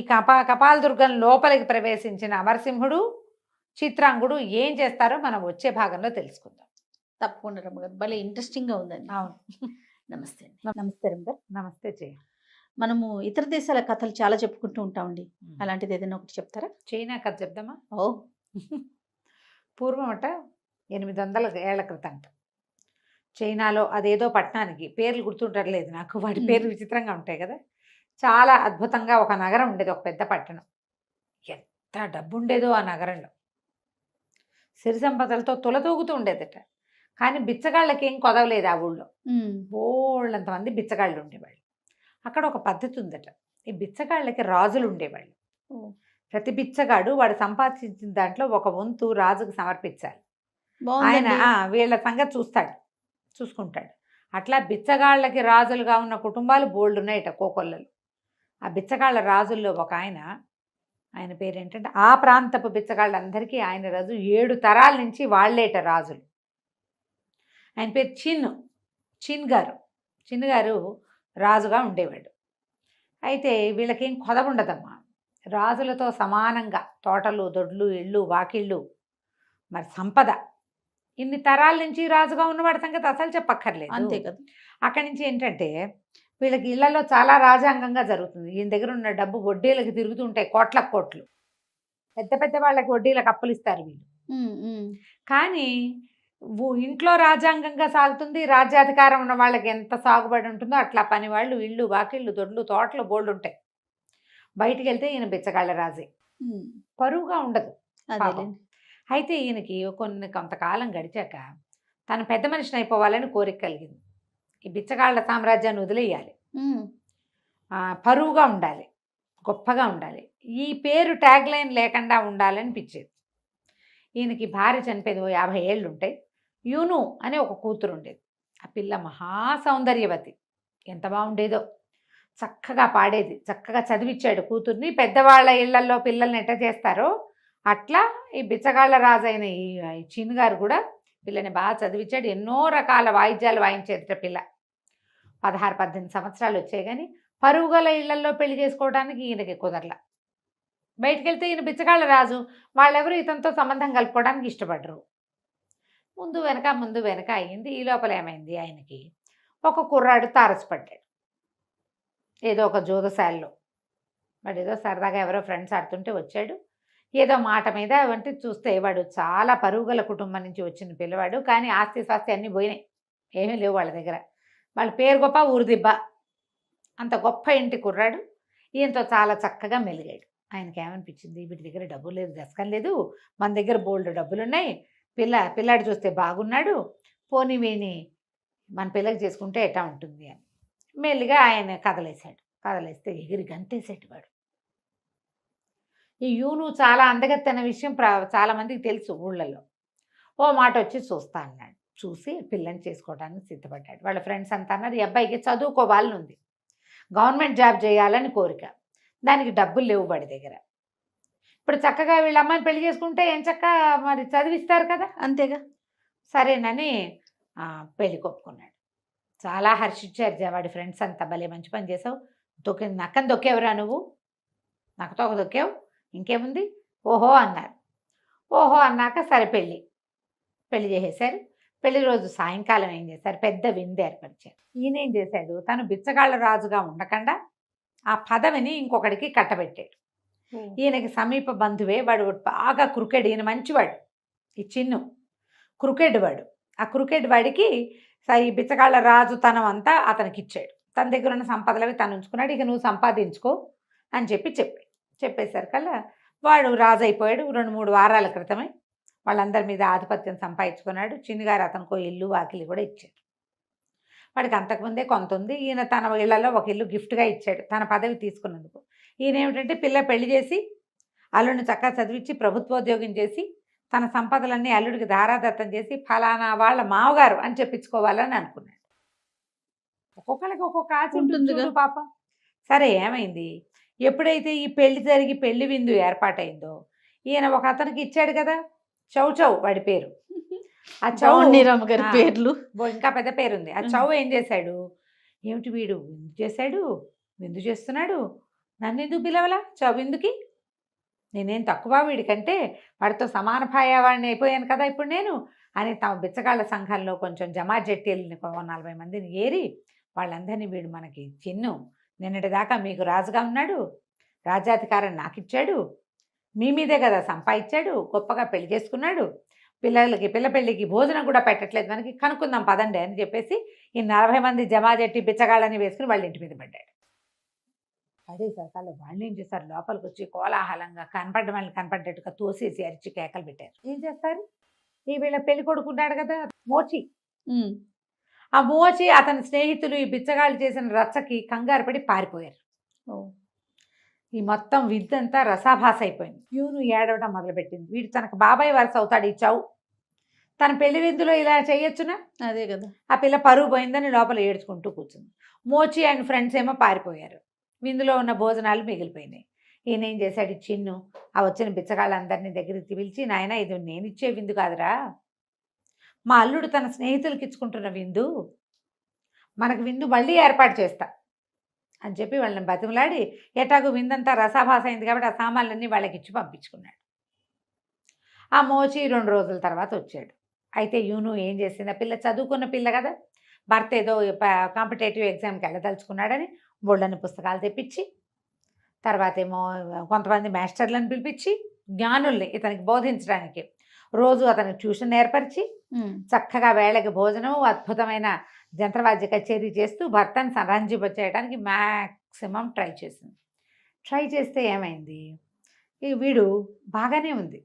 కపాల దుర్గం లోపలికి ప్రవేశించిన అమరసింహుడు, చిత్రాంగుడు ఏం చేస్తారో మనం వచ్చే భాగంలో తెలుసుకుందాం. తప్పకుండా రమ్మగారు. భలే ఇంట్రెస్టింగ్‌గా ఉందండి. అవును. నమస్తే అండి. నమస్తే రమ్మగారు. నమస్తే చెయ్యి. మనము ఇతర దేశాల కథలు చాలా చెప్పుకుంటూ ఉంటామండి. అలాంటిది ఏదైనా ఒకటి చెప్తారా? చైనా కథ చెప్దామా? ఓహ్! పూర్వం 800 ఏళ్ల క్రితంట చైనాలో అదేదో పట్టణానికి పేర్లు గుర్తుండట్లేదు నాకు, వాటి పేర్లు విచిత్రంగా ఉంటాయి కదా. చాలా అద్భుతంగా ఒక నగరం ఉండేది, ఒక పెద్ద పట్టణం. ఎంత డబ్బు ఉండేదో ఆ నగరంలో, సిరి సంపదలతో తులతూగుతూ ఉండేదట. కానీ బిచ్చగాళ్ళకి ఏం కొదవలేదు ఆ ఊళ్ళో. హ్మ్. బోళ్ళంతమంది బిచ్చగాళ్ళు ఉండేవాళ్ళు. అక్కడ ఒక పద్ధతి ఉందట, ఈ బిచ్చగాళ్ళకి రాజులు ఉండేవాళ్ళు. ఓహ్! ప్రతి బిచ్చగాడు వాడు సంపాదించిన దాంట్లో ఒక వంతు రాజుకు సమర్పించాలి. ఆయన బావుందండి. వీళ్ళ సంగతి చూసుకుంటాడు. అట్లా బిచ్చగాళ్ళకి రాజులుగా ఉన్న కుటుంబాలు బోల్డ్ ఉన్నాయట కోకొల్లలు. ఆ బిచ్చగాళ్ళ రాజుల్లో ఒక ఆయన పేరేంటంటే, ఆ ప్రాంతపు బిచ్చగాళ్ళందరికీ ఆయన రాజు. 7 తరాల నుంచి వాళ్ళేట రాజులు. ఆయన పేరు చిన్ గారు రాజుగా ఉండేవాడు. అయితే వీళ్ళకేం కొదవ ఉండదమ్మా, రాజులతో సమానంగా తోటలు, దొడ్లు, ఇళ్ళు, వాకిళ్ళు, మరి సంపద. ఇన్ని తరాల నుంచి రాజుగా ఉన్నవాడి సంగతి అసలు చెప్పక్కర్లేదు. అంతే కదా. అక్కడి నుంచి ఏంటంటే వీళ్ళకి ఇళ్లలో చాలా రాజాంగంగా జరుగుతుంది. ఈయన దగ్గర ఉన్న డబ్బు వడ్డీలకు తిరుగుతూ ఉంటాయి, కోట్లు. పెద్ద పెద్ద వాళ్ళకి వడ్డీలకు అప్పులు ఇస్తారు వీళ్ళు. హ్మ్. హ్మ్. కానీ ఇంట్లో రాజ్యాంగంగా సాగుతుంది. రాజ్యాధికారం ఉన్న వాళ్ళకి ఎంత సాగుబడి ఉంటుందో అట్లా పని వాళ్ళు, ఇళ్ళు, వాకిళ్ళు, దొడ్లు, తోటలు బోల్డ్ ఉంటాయి. బయటికి వెళ్తే ఈయన బిచ్చగాళ్ళ రాజే, హ్మ్. పరువుగా ఉండదు పాపం. అదేలేండి. అయితే ఈయనకి కొంతకాలం గడిచాక తను పెద్ద మనిషిని అయిపోవాలని కోరిక కలిగింది. ఈ బిచ్చగాళ్ళ సామ్రాజ్యాన్ని వదిలేయాలి, హ్మ్. పరువుగా ఉండాలి, గొప్పగా ఉండాలి, ఈ పేరు ట్యాగ్ లైన్ లేకుండా ఉండాలనిపించేది. ఈయనకి భార్య చనిపోయింది, 50 ఏళ్ళు ఉంటాయి. యూను అనే ఒక కూతురు ఉండేది. ఆ పిల్ల మహా సౌందర్యవతి, ఎంత బాగుండేదో, చక్కగా పాడేది, చక్కగా చదివిచ్చాడు కూతుర్ని. పెద్దవాళ్ళ ఇళ్లలో పిల్లల్ని ఎట్ట చేస్తారో అట్లా ఈ బిచ్చగాళ్ళ రాజైన ఈ చిన్ గారు కూడా పిల్లని బాగా చదివించాడు. ఎన్నో రకాల వాయిద్యాలు వాయించేది పిల్ల. 16-18 సంవత్సరాలు వచ్చాయి. కానీ పరుగుల ఇళ్లలో పెళ్లి చేసుకోవడానికి ఈయనకి కుదరలా. బయటికి వెళ్తే ఈయన బిచ్చగాళ్ళ రాజు, వాళ్ళెవరు ఇతనితో సంబంధం కలుపుకోవడానికి ఇష్టపడరు. ముందు వెనక అయ్యింది. ఈ లోపల ఏమైంది, ఆయనకి ఒక కుర్రాడు తారసపడ్డాడు ఏదో ఒక జోదశాలలో. వాడు ఏదో సరదాగా ఎవరో ఫ్రెండ్స్ ఆడుతుంటే వచ్చాడు. ఏదో మాట మీద అంటే చూస్తే వాడు చాలా పరుగుల కుటుంబం నుంచి వచ్చిన పిల్లవాడు. కానీ ఆస్తి స్వాస్తి అన్నీ పోయినాయి, ఏమీ లేవు వాళ్ళ దగ్గర. వాళ్ళ పేరు గొప్ప, ఊరు దిబ్బ. అంత గొప్ప ఇంటి కుర్రాడు. ఈయనతో చాలా చక్కగా మెలిగాడు. ఆయనకి ఏమనిపించింది, వీటి దగ్గర డబ్బు లేదు, దశకం లేదు, మన దగ్గర బోల్డ్ డబ్బులున్నాయి, పిల్లాడు చూస్తే బాగున్నాడు, పోనీ వీని మన పిల్లకి చేసుకుంటే ఎట్టా ఉంటుంది అని మెల్లిగా ఆయన కదలేస్తే ఎగిరి గంతేసేటి వాడు. ఈ యూను చాలా అందగత్తె అన్న విషయం చాలా మందికి తెలుసు ఊళ్ళల్లో. ఓ మాట వచ్చి చూస్తా అన్నాడు. చూసి పిల్లని చేసుకోవడానికి సిద్ధపడ్డాడు. వాళ్ళ ఫ్రెండ్స్ అంతా అన్నారు, ఈ అబ్బాయికి చదువుకోవాలని ఉంది, గవర్నమెంట్ జాబ్ చేయాలని కోరిక, దానికి డబ్బులు లేవు వాడి దగ్గర. ఇప్పుడు చక్కగా వీళ్ళ అమ్మాయిని పెళ్లి చేసుకుంటే ఏం చక్క మరి చదివిస్తారు కదా, అంతేగా. సరేనని పెళ్లి కొప్పుకున్నాడు. చాలా హర్షించారు వాడి ఫ్రెండ్స్ అంతా, భలే మంచి పని చేసావు, నక్కని దొక్కేవరా నువ్వు, నక్కతో ఒక దొక్కావు, ఇంకేముంది, ఓహో అన్నారు. ఓహో అన్నాక సరే పెళ్ళి చేసేశారు. పెళ్లి రోజు సాయంకాలం ఏం చేశారు, పెద్ద విందు ఏర్పరిచారు. ఈయన ఏం చేశాడు, తను బిచ్చగాళ్ళ రాజుగా ఉండకుండా ఆ పదవిని ఇంకొకడికి కట్టబెట్టాడు. ఈయనకి సమీప బంధువే, వాడు బాగా క్రికెట్, ఈయన మంచివాడు, ఈ చిన్ను క్రికెట్ వాడు. ఆ క్రికెట్ వాడికి ఈ బిచ్చగాళ్ళ రాజు తనం అంతా అతనికి ఇచ్చాడు. తన దగ్గర ఉన్న సంపదలవి తను ఉంచుకున్నాడు. ఇక నువ్వు సంపాదించుకో అని చెప్పేసరికల్లా వాడు రాజు అయిపోయాడు. 2-3 వారాల క్రితమే వాళ్ళందరి మీద ఆధిపత్యం సంపాదించుకున్నాడు. చిన్నిగారు అతనికో ఇల్లు వాకిలి కూడా ఇచ్చారు. వాడికి అంతకుముందే కొంత ఉంది. ఈయన తన ఇళ్లలో ఒక ఇల్లు గిఫ్ట్గా ఇచ్చాడు తన పదవి తీసుకున్నందుకు. ఈయన ఏమిటంటే పిల్ల పెళ్లి చేసి అల్లుడిని చక్కగా చదివించి ప్రభుత్వోద్యోగం చేసి తన సంపదలన్నీ అల్లుడికి ధారాదత్తం చేసి ఫలానా వాళ్ళ మావగారు అని చెప్పించుకోవాలని అనుకున్నాడు. ఒక్కొక్కరికి ఒక్కొక్క ఆశ ఉంటుంది చూడు పాపం. సరే ఏమైంది, ఎప్పుడైతే ఈ పెళ్లి జరిగి పెళ్లి విందు ఏర్పాటైందో ఈయన ఒక అతనికి ఇచ్చాడు కదా, చౌ వాడి పేరు. ఆ చౌ గారి పేర్లు ఇంకా పెద్ద పేరుంది. ఆ చౌ ఏం చేశాడు, ఏమిటి వీడు విందు చేస్తున్నాడు, నన్ను ఎందుకు పిలవలా చౌ విందుకి, నేనేం తక్కువ వీడికంటే, వాడితో సమాన భాయవాడిని అయిపోయాను కదా ఇప్పుడు నేను అని తమ బిచ్చగాళ్ళ సంఘంలో కొంచెం జమాజట్టీలని 40 మందిని ఏరి వాళ్ళందరినీ వీడు మనకి చిన్ను నిన్నటిదాకా మీకు రాజుగా ఉన్నాడు, రాజ్యాధికారం నాకు ఇచ్చాడు, మీ మీదే కదా సంపాదించాడు, గొప్పగా పెళ్లి చేసుకున్నాడు, పిల్ల పెళ్ళికి భోజనం కూడా పెట్టట్లేదు, మనకి కనుక్కుందాం పదండి అని చెప్పేసి ఈ 40 మంది జమాజట్టి బిచ్చగాళ్ళని వేసుకుని వాళ్ళ ఇంటి మీద పడ్డాడు. అదే సరకాలు వాళ్ళు ఏం చేశారు, లోపలికి వచ్చి కోలాహలంగా వాళ్ళని కనపడ్డట్టుగా తోసేసి అరిచి కేకలు పెట్టారు. ఏం చేస్తారు, ఈ వీళ్ళ పెళ్లి కొడుకున్నాడు కదా మోచి, ఆ మోచి అతని స్నేహితులు ఈ బిచ్చగాళ్ళు చేసిన రచ్చకి కంగారు పడి పారిపోయారు. ఈ మొత్తం విద్దంతా రసాభాస అయిపోయింది. ప్యూను ఏడవడం మొదలుపెట్టింది. వీడు తనకు బాబాయ్ వరుస అవుతాడు ఈ చౌ, తన పెళ్లి విందులో ఇలా చేయొచ్చునా, అదే కదా. ఆ పిల్ల పరువు పోయిందని లోపల ఏడ్చుకుంటూ కూర్చుంది. మోచి అండ్ ఫ్రెండ్స్ ఏమో పారిపోయారు. విందులో ఉన్న భోజనాలు మిగిలిపోయినాయి. ఈయన ఏం చేశాడు, చిన్ను ఆ వచ్చిన బిచ్చగాళ్ళందరినీ దగ్గరికి పిలిచి, నాయన ఇది నేను ఇచ్చే విందు కాదురా, మా అల్లుడు తన స్నేహితులకి ఇచ్చుకుంటున్న విందు, మనకు విందు మళ్ళీ ఏర్పాటు చేస్తా అని చెప్పి వాళ్ళని బతిమలాడి, ఎటాగు విందంతా రసాభాస అయింది కాబట్టి ఆ సామాన్లన్నీ వాళ్ళకి ఇచ్చి పంపించుకున్నాడు. ఆ మోచి 2 రోజుల తర్వాత వచ్చాడు. అయితే యూను ఏం చేసింది, ఆ పిల్ల చదువుకున్న పిల్ల కదా, భర్త ఏదో కాంపిటేటివ్ ఎగ్జామ్కి వెళ్ళదలుచుకున్నాడని బోళ్ళని పుస్తకాలు తెప్పించి, తర్వాత ఏమో కొంతమంది మాస్టర్లను పిలిపించి జ్ఞానుల్ని ఇతనికి బోధించడానికి రోజు అతనికి ట్యూషన్ ఏర్పరిచి చక్కగా వేళకి భోజనం, అద్భుతమైన జంత్రవాద్య కచేరీ చేస్తూ భర్తను సంరంజింపచేయడానికి మ్యాక్సిమం ట్రై చేస్తే ఏమైంది, ఈ వీడు బాగానే ఉంది,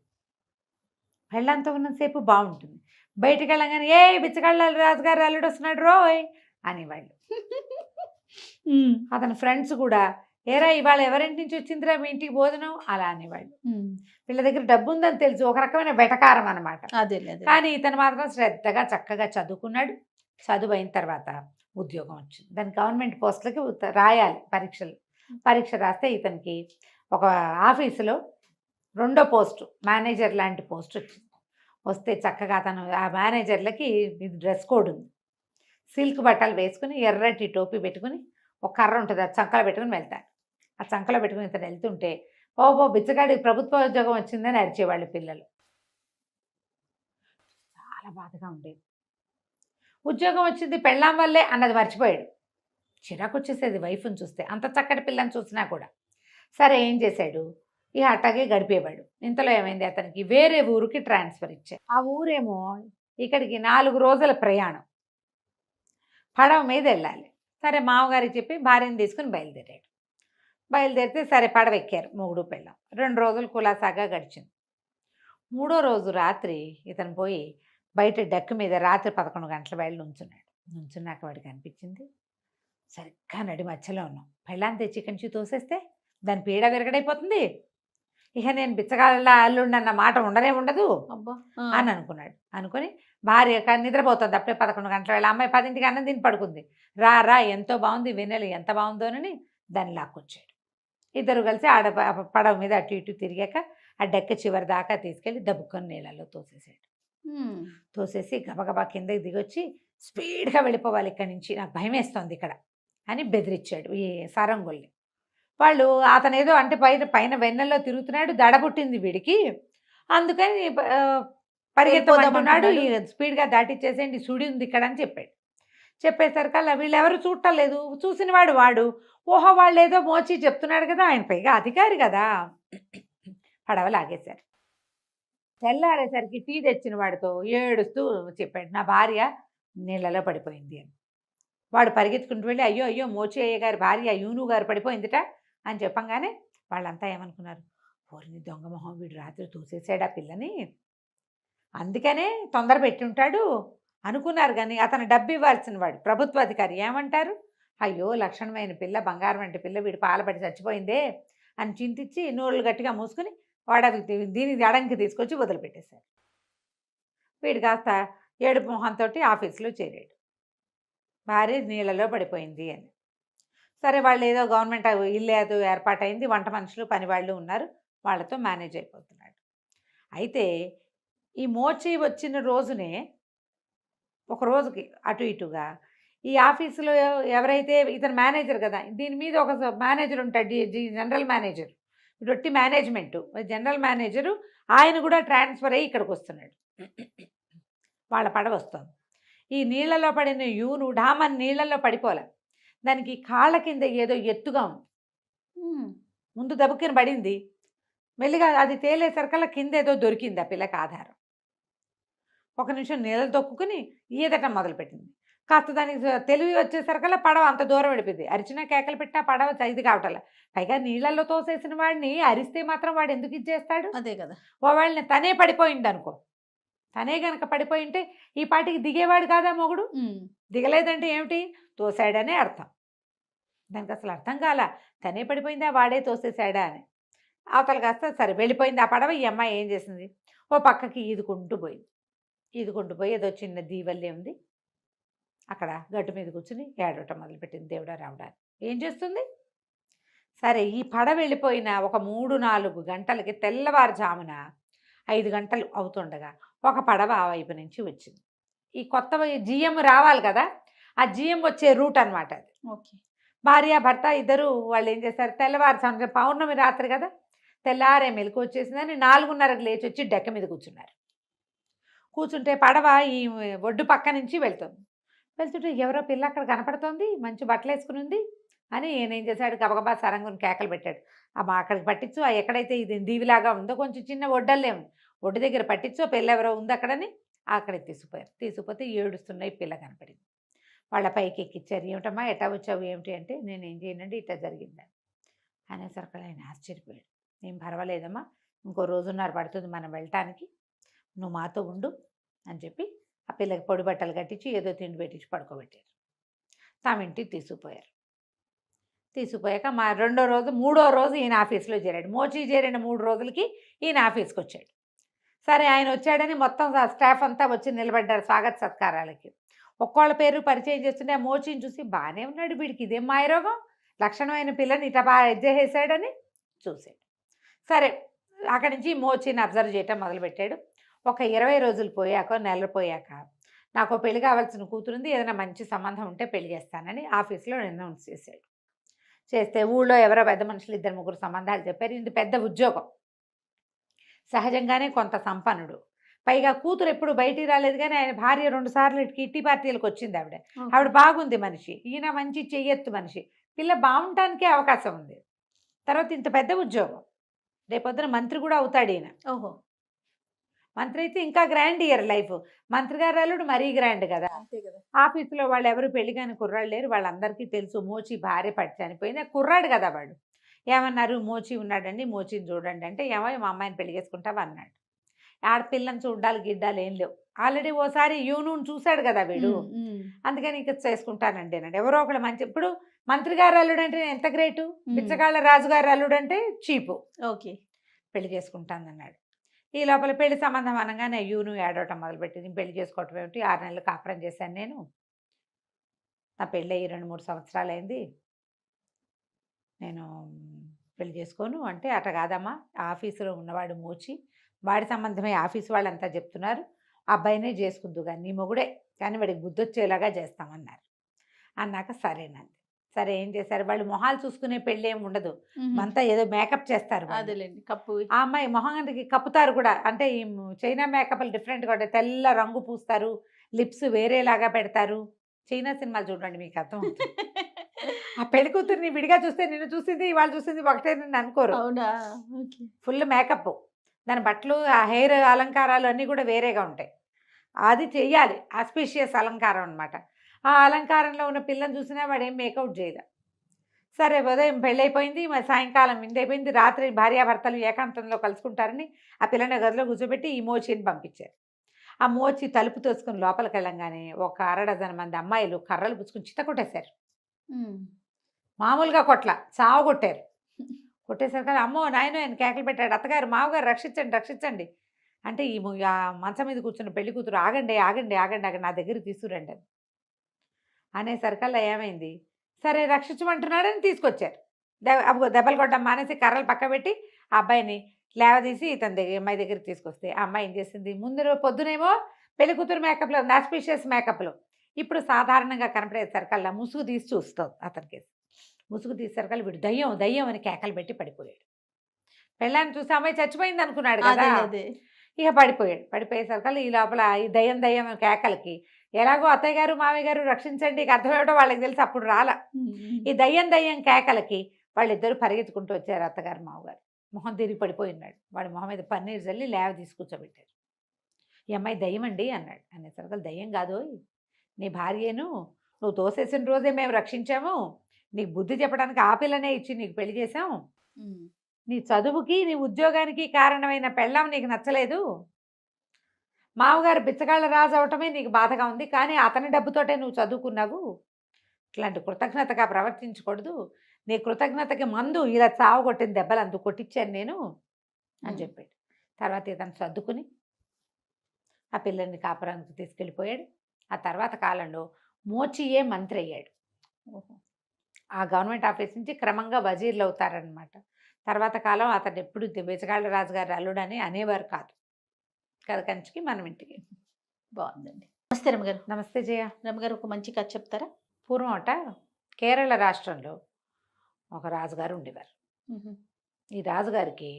పెళ్ళంతా ఉన్నంతసేపు బాగుంటుంది, బయటికి వెళ్ళగానే ఏ బిచ్చగాళ్ళ రాజుగారు అల్లుడు వస్తున్నాడు రోయ్ అనేవాళ్ళు. అతని ఫ్రెండ్స్ కూడా ఏరా ఇవాళ ఎవరింటి నుంచి వచ్చిందిరా మీ ఇంటికి భోజనం అలా అనేవాళ్ళు. వీళ్ళ దగ్గర డబ్బు ఉందని తెలుసు, ఒక రకమైన వెటకారం అనమాట. కానీ ఇతను మాత్రం శ్రద్ధగా చక్కగా చదువుకున్నాడు. చదువు అయిన తర్వాత ఉద్యోగం వచ్చింది. దాని గవర్నమెంట్ పోస్టులకి రాయాలి పరీక్ష రాస్తే ఇతనికి ఒక ఆఫీసులో 2వ పోస్టు మేనేజర్ లాంటి పోస్ట్ వచ్చింది. వస్తే చక్కగా అతను ఆ మేనేజర్లకి డ్రెస్ కోడ్ ఉంది, సిల్క్ బట్టలు వేసుకుని ఎర్రటి టోపీ పెట్టుకుని ఒక కర్ర ఉంటుంది, ఆ చంకలో పెట్టుకుని వెళ్తాడు. ఆ చంకలో పెట్టుకుని ఇతను వెళ్తుంటే ఓ బిచ్చగాడికి ప్రభుత్వ ఉద్యోగం వచ్చిందని అరిచేవాళ్ళు పిల్లలు. చాలా బాధగా ఉండేది. ఉద్యోగం వచ్చింది పెళ్ళాం వల్లే అన్నది మర్చిపోయాడు. చిరాకు వచ్చేసేది వైఫ్ని చూస్తే, అంత చక్కటి పిల్లని చూసినా కూడా. సరే ఏం చేశాడు, ఇక అట్టాగే గడిపేవాడు. ఇంతలో ఏమైంది, అతనికి వేరే ఊరికి ట్రాన్స్ఫర్ ఇచ్చారు. ఆ ఊరేమో ఇక్కడికి 4 రోజుల ప్రయాణం, పడవ మీద వెళ్ళాలి. సరే మామగారికి చెప్పి భార్యను తీసుకుని బయలుదేరితే సరే పడవ ఎక్కారు మొగుడు పెళ్ళాం. 2 రోజులు కులాసాగా గడిచింది. 3వ రోజు రాత్రి ఇతను పోయి బయట డెక్ మీద రాత్రి 11 గంటల వేళ నుంచున్నాక వాడికి అనిపించింది, సరిగ్గా నడి మధ్యలో ఉన్నాం, పెళ్ళాన్ని తెచ్చి ఇక్కడి నుంచి తోసేస్తే దాని పీడ విరగడైపోతుంది, ఇక నేను బిచ్చగాళ్ళ అల్లుండి అన్న మాట ఉండదు అని అనుకుని భార్య నిద్రపోతుంది. అప్పుడే 11 గంటల వేళ, అమ్మాయి 10ంటికి అన్నం తిని పడుకుంది. రా ఎంతో బాగుంది, వెన్నెలు ఎంత బాగుందోనని దాన్ని లాక్కొచ్చాడు. ఇద్దరు కలిసి పడవ మీద అటు ఇటు తిరిగాక ఆ డెక్క చివరి దాకా తీసుకెళ్ళి దబ్బుకొని నీళ్ళలో తోసేసి గబగబా కిందకి దిగొచ్చి స్పీడ్గా వెళ్ళిపోవాలి ఇక్కడి నుంచి, నాకు భయం వేస్తుంది ఇక్కడ అని బెదిరించాడు ఈ సారంగొల్ని. వాళ్ళు అతనేదో అంటే పైన వెన్నెల్లో తిరుగుతున్నాడు, దడ పుట్టింది వీడికి, అందుకని పరిగెత్తమంటున్నాడు. వెళ్ళిపోదామంటున్నాడు. స్పీడ్గా దాటిచ్చేసేయండి, సుడి ఉంది ఇక్కడ అని చెప్పాడు. చెప్పేసరికల్లా వీళ్ళెవరు చూడటం లేదు. చూసిన వాడు ఓహో వాళ్ళు ఏదో మోచి చెప్తున్నాడు కదా, ఆయన పైగా అధికారి కదా. పడవ లాగేశారు. తెల్లారేసరికి టీ తెచ్చిన వాడితో ఏడుస్తూ చెప్పాడు, నా భార్య నీళ్ళలో పడిపోయింది అని. వాడు పరిగెత్తుకుంటూ వెళ్ళి అయ్యో అయ్యో మోచి అయ్య గారి భార్య యూను గారు పడిపోయిందిట అని చెప్పంగానే వాళ్ళంతా ఏమనుకున్నారు, ఓరిని దొంగ మొహం, వీడు రాత్రి తోసేసాడు ఆ పిల్లని, అందుకనే తొందర పెట్టి ఉంటాడు అనుకున్నారు. కానీ అతను డబ్బు ఇవ్వాల్సిన వాడు ప్రభుత్వ అధికారి ఏమంటారు, అయ్యో లక్షణమైన పిల్ల, బంగారం వంటి పిల్ల, వీడు పాలపడి చచ్చిపోయిందే అని చింతించి నోళ్ళు గట్టిగా మూసుకుని దీనికి అడంకి తీసుకొచ్చి వదిలిపెట్టేశారు. వీడు కాస్త ఏడుపు మొహంతో ఆఫీసులో చేరాడు, భార్య నీళ్ళలో పడిపోయింది అని. సరే వాళ్ళు ఏదో గవర్నమెంట్ ఇల్లు ఏదో ఏర్పాటైంది, వంట మనుషులు పని వాళ్ళు ఉన్నారు, వాళ్ళతో మేనేజ్ అయిపోతున్నాడు. అయితే ఈ మోచి వచ్చిన రోజునే ఒక రోజుకి అటు ఇటుగా ఈ ఆఫీసులో ఎవరైతే ఇతను మేనేజర్ కదా, దీని మీద ఒక మేనేజర్ ఉంటాడు, జనరల్ మేనేజర్, రొట్టి మేనేజ్మెంటు జనరల్ మేనేజరు, ఆయన కూడా ట్రాన్స్ఫర్ అయ్యి ఇక్కడికి వస్తున్నాడు. వాళ్ళ పడవ వస్తుంది. ఈ నీళ్లలో పడిన యూను డామన్ నీళ్లలో పడిపోలే, దానికి కాళ్ళ కింద ఏదో ఎత్తుగా ఉంది. ముందు దెబ్బకిన పడింది, మెల్లిగా అది తేలేసరికల్లా కింద ఏదో దొరికింది ఆ పిల్లకి ఆధారం. ఒక నిమిషం నీళ్ళు తొక్కుని ఈదటం మొదలుపెట్టింది. కాస్త దానికి తెలివి వచ్చేసరికల్లా పడవ అంత దూరం వెళ్ళిపోయింది. అరిచినా కేకలు పెట్టినా పడవ ఇది కావటంలా. పైగా నీళ్ళల్లో తోసేసిన వాడిని అరిస్తే మాత్రం వాడు ఎందుకు ఇచ్చేస్తాడు? అదే కదా. వాళ్ళని తనే పడిపోయింది అనుకో, తనే గనక పడిపోయింటే ఈ పాటికి దిగేవాడు కాదా మొగుడు. దిగలేదంటే ఏమిటి, తోసాడనే అర్థం. దానికి అసలు అర్థం కాల, తనే పడిపోయిందా వాడే తోసేసాడా అని. అవతల కాస్త సరే వెళ్ళిపోయింది ఆ పడవ. ఈ అమ్మాయి ఏం చేసింది, ఓ పక్కకి ఈదుకుంటూ పోయింది. ఈదుకుంటూ పోయి ఏదో చిన్న దీవల్లే ఉంది, అక్కడ గట్టు మీద కూర్చుని ఏడవటం మొదలుపెట్టింది, దేవుడా రావడా. ఏం చేస్తుంది, సరే ఈ పడవ వెళ్ళిపోయిన ఒక 3-4 గంటలకి తెల్లవారుజామున 5 గంటలు అవుతుండగా ఒక పడవ ఆ వైపు నుంచి వచ్చింది. ఈ కొత్త జిఎం రావాలి కదా, ఆ జిఎం వచ్చే రూట్ అనమాట అది. ఓకే. భార్య భర్త ఇద్దరు వాళ్ళు ఏం చేశారు, తెల్లవారుజామున పౌర్ణమి రాత్రి కదా, తెల్లారే మెలకు వచ్చేసిందని 4:30కి లేచి వచ్చి డెక్క మీద కూర్చున్నారు. కూర్చుంటే పడవ ఈ ఒడ్డు పక్క నుంచి వెళ్తుంటే ఎవరో పిల్ల అక్కడ కనపడుతోంది, మంచి బట్టలు వేసుకుని ఉంది అని ఏం చేశాడు, గబగబా సరంగుని కేకలు పెట్టాడు, అమ్మా అక్కడికి పట్టించు, ఎక్కడైతే ఇది దీవిలాగా ఉందో కొంచెం చిన్న ఒడ్డల్లే ఉంది, ఒడ్డు దగ్గర పట్టించు, పిల్ల ఎవరో ఉంది అక్కడని అక్కడికి తీసుకుపోయారు. తీసుకుపోతే ఏడుస్తున్నాయి, పిల్ల కనపడింది. వాళ్ళ పైకి ఎక్కిచ్చారు. ఏమిటమ్మా ఎట్టా వచ్చావు ఏమిటి అంటే, నేను ఏం చేయనండి ఇట్లా జరిగిందని అనేసరికి ఆయన ఆశ్చర్యపోయాడు. ఏం పర్వాలేదమ్మా, ఇంకో 1.5 రోజు పడుతుంది మనం వెళ్ళటానికి, నువ్వు మాతో ఉండు అని చెప్పి ఆ పిల్లకి పొడి బట్టలు కట్టించి ఏదో తిండి పెట్టించి పడుకోబెట్టారు. తామింటికి తీసుకుపోయారు. తీసుకుపోయాక మా 3వ రోజు ఈయన ఆఫీస్లో చేరాడు. మోచి చేరిన 3 రోజులకి ఈయన ఆఫీస్కి వచ్చాడు. సరే ఆయన వచ్చాడని మొత్తం స్టాఫ్ అంతా వచ్చి నిలబడ్డారు స్వాగత సత్కారాలకి. ఒక్కోళ్ళ పేరు పరిచయం చేస్తుంటే ఆ మోచిని చూసి బాగానే ఉన్నాడు, వీడికి ఇదేం మాయరోగం, లక్షణమైన పిల్లని ఇట్లా బాగా ఎజ్జేసాడని చూశాడు. సరే అక్కడి నుంచి మోచిని అబ్జర్వ్ చేయటం మొదలుపెట్టాడు. ఒక 20 రోజులు పోయాక, నెలలు పోయాక, నాకు పెళ్లి కావాల్సిన కూతురుంది, ఏదైనా మంచి సంబంధం ఉంటే పెళ్లి చేస్తానని ఆఫీస్లో అనౌన్స్ చేశాడు. చేస్తే ఊళ్ళో ఎవరో పెద్ద మనుషులు 2-3 సంబంధాలు చెప్పారు. ఇది పెద్ద ఉద్యోగం, సహజంగానే కొంత సంపన్నుడు, పైగా కూతురు ఎప్పుడు బయటికి రాలేదు. కానీ ఆయన భార్య 2 సార్లు కిట్టి పార్టీలకు వచ్చింది. ఆవిడ బాగుంది మనిషి, ఈయన మంచి చెయ్యెత్తు మనిషి, పిల్ల బాగుంటానికే అవకాశం ఉంది. తర్వాత ఇంత పెద్ద ఉద్యోగం, రేపొద్దున మంత్రి కూడా అవుతాడు ఈయన. ఓహో, మంత్రి అయితే ఇంకా గ్రాండ్ ఇయర్ లైఫ్, మంత్రి గారు అల్లుడు మరీ గ్రాండ్ కదా. అంతే కదా. ఆఫీసులో వాళ్ళు ఎవరు పెళ్లి కానీ కుర్రాళ్ళు లేరు, వాళ్ళందరికీ తెలుసు మోచి భార్య పట్టి చనిపోయింది. కుర్రాడు కదా వాడు. ఏమన్నారు, మోచి ఉన్నాడండి, మోచిని చూడండి అంటే, ఏమో మా అమ్మాయిని పెళ్లి చేసుకుంటావా అన్నాడు. ఆడపిల్లని చూడాలి గిడ్డాలు ఏం లేవు, ఆల్రెడీ ఓసారి యూనూని చూశాడు కదా వీడు, అందుకని ఇక చేసుకుంటానండి అన్నాడు. ఎవరో ఒకళ్ళు మంచి, ఇప్పుడు మంత్రి గారు అల్లుడు అంటే ఎంత గ్రేటు, బిచ్చగాళ్ళ రాజుగారు అల్లుడు అంటే చీపు. ఓకే, పెళ్లి చేసుకుంటానన్నాడు. ఈ లోపల పెళ్లి సంబంధం అనగానే యూను ఏడవటం మొదలుపెట్టింది. పెళ్లి చేసుకోవటం ఏమిటి, 6 నెలలు కాపురం చేశాను నేను, నా పెళ్ళి అయ్యి 2-3 సంవత్సరాలు అయింది, నేను పెళ్లి చేసుకోను అంటే, అట కాదమ్మా, ఆఫీసులో ఉన్నవాడు మోచి, వాడి సంబంధమే ఆఫీసు వాళ్ళంతా చెప్తున్నారు, అబ్బాయినే చేసుకుందు కానీ నీ మొగుడే, కానీ వాడికి బుద్ధి వచ్చేలాగా చేస్తామన్నారు. అన్నాక సరేనండి. సరే ఏం చేశారు, వాళ్ళు మొహాలు చూసుకునే పెళ్ళి ఏమి ఉండదు, మ్మ్. అంతా ఏదో మేకప్ చేస్తారు వాళ్ళు. అదేలేండి కప్పు. ఆ అమ్మాయి మొహానికి కప్పుతారు కూడా, అంటే ఈ చైనా మేకప్లు డిఫరెంట్గా ఉంటాయి, తెల్ల రంగు పూస్తారు, లిప్స్ వేరేలాగా పెడతారు. చైనా సినిమాలు చూడండి మీకు అర్థం అవుతుంది. ఆ పెళ్లి కూతుర్ని విడిగా చూస్తే నిన్ను చూసింది ఇవాళ చూసింది ఒకటే అనుకోరు. అవునా, ఓకే. ఫుల్ మేకప్, దాని బట్టలు ఆ హెయిర్ అలంకారాలు అన్నీ కూడా వేరేగా ఉంటాయి. అది చెయ్యాలి, ఆస్పీషియస్ అలంకారం అనమాట. ఆ అలంకారంలో ఉన్న పిల్లని చూసినా వాడు ఏం మేకౌట్ చేయదు. సరే ఉదయం పెళ్ళైపోయింది, మరి సాయంకాలం విందైపోయింది, రాత్రి భార్యాభర్తలు ఏకాంతంలో కలుసుకుంటారని ఆ పిల్లని గదిలో కూర్చోబెట్టి ఈ మోచిని పంపించారు. ఆ మోచి తలుపు తోసుకుని లోపలికి వెళ్ళంగానే ఒక 6 మంది అమ్మాయిలు కర్రలు పుచ్చుకుని చిత్త కొట్టేశారు. మ్మ్. మామూలుగా కొట్ల చావు కొట్టారు. కొట్టేసరికి అమ్మో నాయన ఆయన కేకలు పెట్టాడు, అత్తగారు మావగారు రక్షించండి రక్షించండి అంటే ఈ ఆ మంచం మీద కూర్చున్న పెళ్లి కూతురు ఆగండి ఆగండి ఆగండి ఆగండి నా దగ్గరికి తీసుకురండి అని అనేసరికల్లా ఏమైంది, సరే రక్షించమంటున్నాడని తీసుకొచ్చారు. దెబ్బలు కొట్టడం మానేసి కర్రలు పక్క పెట్టి ఆ అబ్బాయిని లేవదీసి ఇతని దగ్గర అమ్మాయి దగ్గరికి తీసుకొస్తే ఆ అమ్మాయి ఏం చేసింది, ముందు పొద్దునేమో పెళ్లి కూతురు మేకప్లో ఆస్పీషియస్ మేకప్లో, ఇప్పుడు సాధారణంగా కనపడేసరికల్లా ముసుగు తీసి చూస్తుంది అతనికి. ముసుగు తీసేసరికల్లా వీడు దయ్యం దయ్యం అని కేకలు పెట్టి పడిపోయాడు. పెళ్ళాన్ని చూసి అమ్మాయి చచ్చిపోయింది అనుకున్నాడు కదా, అదే. ఇక పడిపోయాడు. పడిపోయేసరికల్లా ఈ లోపల ఈ దయ్యం దయ్యం కేకలకి ఎలాగో అత్తయ్య గారు మామయ్య గారు రక్షించండి, ఇక అర్థమేమిటో వాళ్ళకి తెలిసి అప్పుడు రాల. ఈ దయ్యం దయ్యం కేకలకి వాళ్ళిద్దరూ పరిగెత్తుకుంటూ వచ్చారు, అత్తగారు మామగారు. మొహం తిరిగి పడిపోయి ఉన్నాడు. వాడి మొహం మీద పన్నీరు చల్లి లేవ తీసుకూర్చోబెట్టారు. ఈ అమ్మాయి దయ్యం అండి అన్నాడు. అనేసరికల్లా దయ్యం కాదు, నీ భార్యను నువ్వు తోసేసిన రోజే మేము రక్షించాము, నీకు బుద్ధి చెప్పడానికి ఆ పిల్లనే ఇచ్చి నీకు పెళ్లి చేసాం, మ్మ్. నీ చదువుకి నీ ఉద్యోగానికి కారణమైన పెళ్ళాం నీకు నచ్చలేదు, మామగారు బిచ్చగాళ్ళ రాజు అవటమే నీకు బాధగా ఉంది, కానీ అతని డబ్బుతోటే నువ్వు చదువుకున్నావు, ఇట్లాంటి కృతజ్ఞతగా ప్రవర్తించకూడదు, నీ కృతజ్ఞతకి మందు ఇలా చావు కొట్టిన దెబ్బలు అందుకు కొట్టించాను నేను అని చెప్పాడు. తర్వాత ఇతను సర్దుకుని ఆ పిల్లల్ని కాపురానికి తీసుకెళ్ళిపోయాడు. ఆ తర్వాత కాలంలో మోచియే మంత్రి అయ్యాడు. ఆ గవర్నమెంట్ ఆఫీస్ నుంచి క్రమంగా వజీర్లు అవుతారనమాట. తర్వాత కాలం అతను ఎప్పుడు బిచ్చగాళ్ళ రాజుగారు అల్లుడని అనేవారు కాదు. కంచికి మనం ఇంటికి. బాగుందండి. నమస్తే రమ్మగారు. నమస్తే జయ. రమ్మగారు ఒక మంచి కథ చెప్తారా? పూర్వం అట కేరళ రాష్ట్రంలో ఒక రాజుగారు ఉండేవారు. మ్మ్. ఈ రాజుగారికి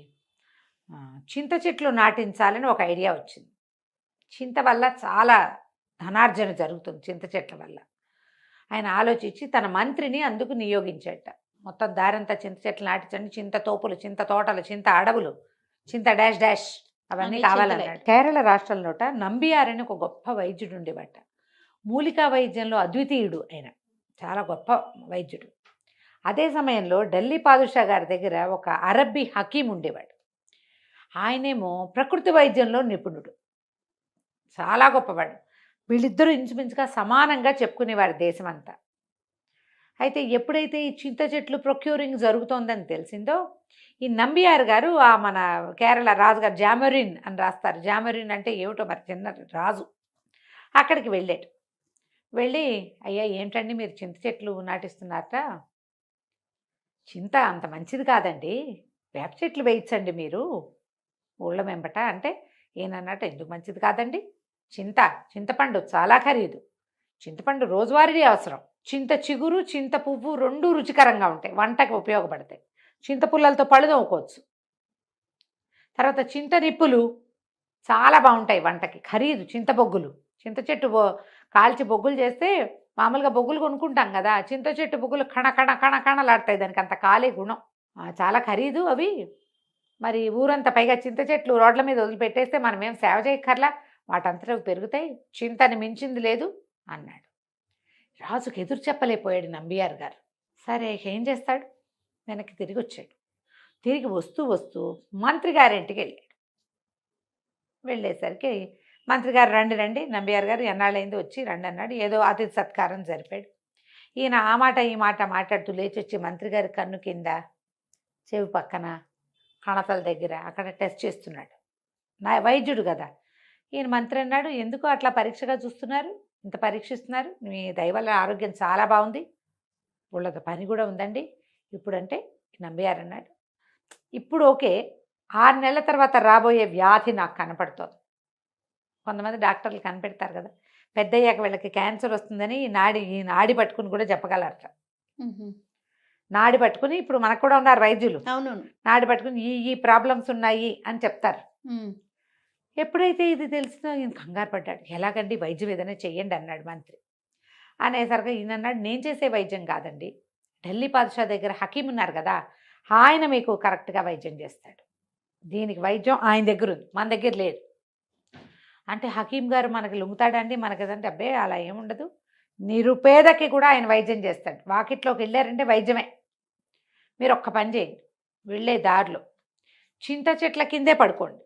చింత చెట్లు నాటించాలని ఒక ఐడియా వచ్చింది. చింత వల్ల చాలా ధనార్జన జరుగుతుంది, చింత చెట్ల వల్ల. ఆయన ఆలోచించి తన మంత్రిని అందుకు నియోగించాట. మొత్తం దారంతా చింత చెట్లు నాటించండి, చింత తోపులు, చింత తోటలు, చింత అడవులు, చింత డాష్ డాష్ అవన్నీ అన్ని కావాలన్నాడు. కేరళ రాష్ట్రంలోట నంబియార్ అని ఒక గొప్ప వైద్యుడు ఉండేవాట. మూలికా వైద్యంలో అద్వితీయుడు ఆయన, చాలా గొప్ప వైద్యుడు. అదే సమయంలో ఢిల్లీ పాదుషా గారి దగ్గర ఒక అరబ్బీ హకీం ఉండేవాడు. ఆయనేమో ప్రకృతి వైద్యంలో నిపుణుడు, చాలా గొప్పవాడు. వీళ్ళిద్దరూ ఇంచుమించుగా సమానంగా చెప్పుకునేవారు దేశమంతా. అయితే ఎప్పుడైతే ఈ చింత చెట్లు ప్రొక్యూరింగ్ జరుగుతోందని తెలిసిందో, ఈ నంబియార్ గారు ఆ మన కేరళ రాజుగారు జామరిన్ అని రాస్తారు, జామరిన్ అంటే ఏమిటో మరి, చిన్న రాజు, అక్కడికి వెళ్ళాడు. వెళ్ళి అయ్యా ఏంటండి మీరు చింత చెట్లు నాటిస్తున్నారట, చింత అంత మంచిది కాదండి, వేప చెట్లు వేయించండి మీరు ఊళ్ళ వెంబట అంటే, ఏనన్నట్టు ఎందుకు మంచిది కాదండి, చింతపండు చాలా ఖరీదు, చింతపండు రోజువారీ అవసరం, చింత చిగురు చింత పువ్వు రెండు రుచికరంగా ఉంటాయి, వంటకి ఉపయోగపడతాయి, చింత పుల్లలతో పళ్ళు తోముకోవచ్చు, తర్వాత చింత నిప్పులు చాలా బాగుంటాయి వంటకి, ఖరీదు, చింత బొగ్గులు, చింత చెట్టు కాల్చి బొగ్గులు చేస్తే మామూలుగా బొగ్గులు కొనుక్కుంటాం కదా, చింత చెట్టు బొగ్గులు కణ కణ కణ కణలాడతాయి, దానికి అంత కాలే గుణం, చాలా ఖరీదు అవి. మరి ఊరంతా పైగా చింత చెట్లు రోడ్ల మీద వదిలిపెట్టేస్తే మనం ఏం సేవ చేయక్కర్లా, వాటంతటా పెరుగుతాయి, చింతని మించింది లేదు అన్నాడు. రాజుకి ఎదురు చెప్పలేకపోయాడు నంబియార్ గారు. సరే ఏం చేస్తాడు, వెనక్కి తిరిగి వచ్చాడు. తిరిగి వస్తూ వస్తూ మంత్రి గారింటికి వెళ్ళాడు. వెళ్ళేసరికి మంత్రి గారు రండి రండి, నంబియార్ గారు ఎన్నాళ్ళైంది వచ్చి రండి అన్నాడు. ఏదో అతిథి సత్కారం జరిపాడు. ఈయన ఆ మాట ఈ మాట మాట్లాడుతూ లేచి వచ్చి మంత్రి గారి కన్ను కింద, చెవి పక్కన, కణతల దగ్గర అక్కడ టెస్ట్ చేస్తున్నాడు. నా వైద్యుడు కదా. ఈయన మంత్రి అన్నాడు, ఎందుకు అట్లా పరీక్షగా చూస్తున్నారు, ఇంత పరీక్షిస్తున్నారు, మీ దయ వల్ల ఆరోగ్యం చాలా బాగుంది, ఊళ్ళతో పని కూడా ఉందండి ఇప్పుడంటే. నంబియార్ అన్నాడు, ఇప్పుడు ఓకే, 6 నెలల తర్వాత రాబోయే వ్యాధి నాకు కనపడుతోంది. కొంతమంది డాక్టర్లు కనిపెడతారు కదా, పెద్దయ్యాక వీళ్ళకి క్యాన్సర్ వస్తుందని ఈ నాడి పట్టుకుని కూడా చెప్పగలరట. ఉహుం. నాడి పట్టుకుని, ఇప్పుడు మనకు కూడా ఉన్నారు వైద్యులు, అవునవును. నాడి పట్టుకుని ఈ ప్రాబ్లమ్స్ ఉన్నాయి అని చెప్తారు. ఉమ్. ఎప్పుడైతే ఇది తెలిసినా ఈయన కంగారు పడ్డాడు. ఎలాగండి, వైద్యం ఏదైనా చెయ్యండి అన్నాడు మంత్రి. అనేసరికి ఈయన అన్నాడు, నేను చేసే వైద్యం కాదండి, ఢిల్లీ పాదుషా దగ్గర హకీం ఉన్నారు కదా, ఆయన మీకు కరెక్ట్గా వైద్యం చేస్తాడు. దీనికి వైద్యం ఆయన దగ్గర ఉంది, మన దగ్గర లేదు. అంటే హకీం గారు మనకి లొంగుతాడండి, మనకదంటే అబ్బే అలా ఏముండదు, నిరుపేదకి కూడా ఆయన వైద్యం చేస్తాడు. వాకిట్లోకి వెళ్ళారంటే వైద్యమే. మీరు ఒక్క పని చేయండి, వెళ్ళే దారిలో చింత చెట్ల కిందే పడుకోండి,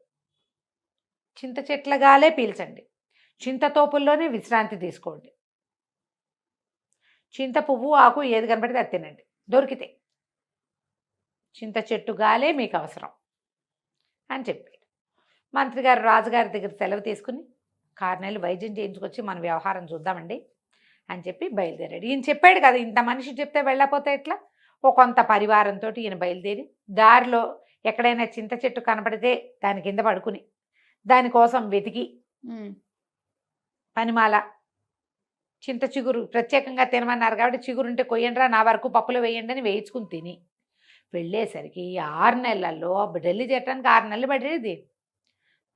చింత చెట్ల గాలే పీల్చండి, చింత తోపుల్లోనే విశ్రాంతి తీసుకోండి, చింత పువ్వు ఆకు ఏది కనపడితే అది తినండి, దొరికితే చింత చెట్టు గాలే మీకు అవసరం అని చెప్పాడు. మంత్రి గారు రాజుగారి దగ్గర సెలవు తీసుకుని 6 నెలలు వైద్యం చేయించుకొచ్చి మన వ్యవహారం చూద్దామండి అని చెప్పి బయలుదేరాడు. ఈయన చెప్పాడు కదా, ఇంత మనిషి చెప్తే వెళ్ళకపోతే ఎట్లా, ఓ కొంత పరివారంతో ఈయన బయలుదేరి దారిలో ఎక్కడైనా చింత చెట్టు కనపడితే దాని కింద పడుకుని దానికోసం వెతికి పనిమాల చింత చిగురు ప్రత్యేకంగా తినమన్నారు కాబట్టి చిగురుంటే కొయ్యండిరా, నా వరకు పప్పులో వేయండి అని వేయించుకుని తిని వెళ్ళేసరికి 6 నెలల్లో ఢిల్లీ చేరడానికి 6 నెలలు పడేది.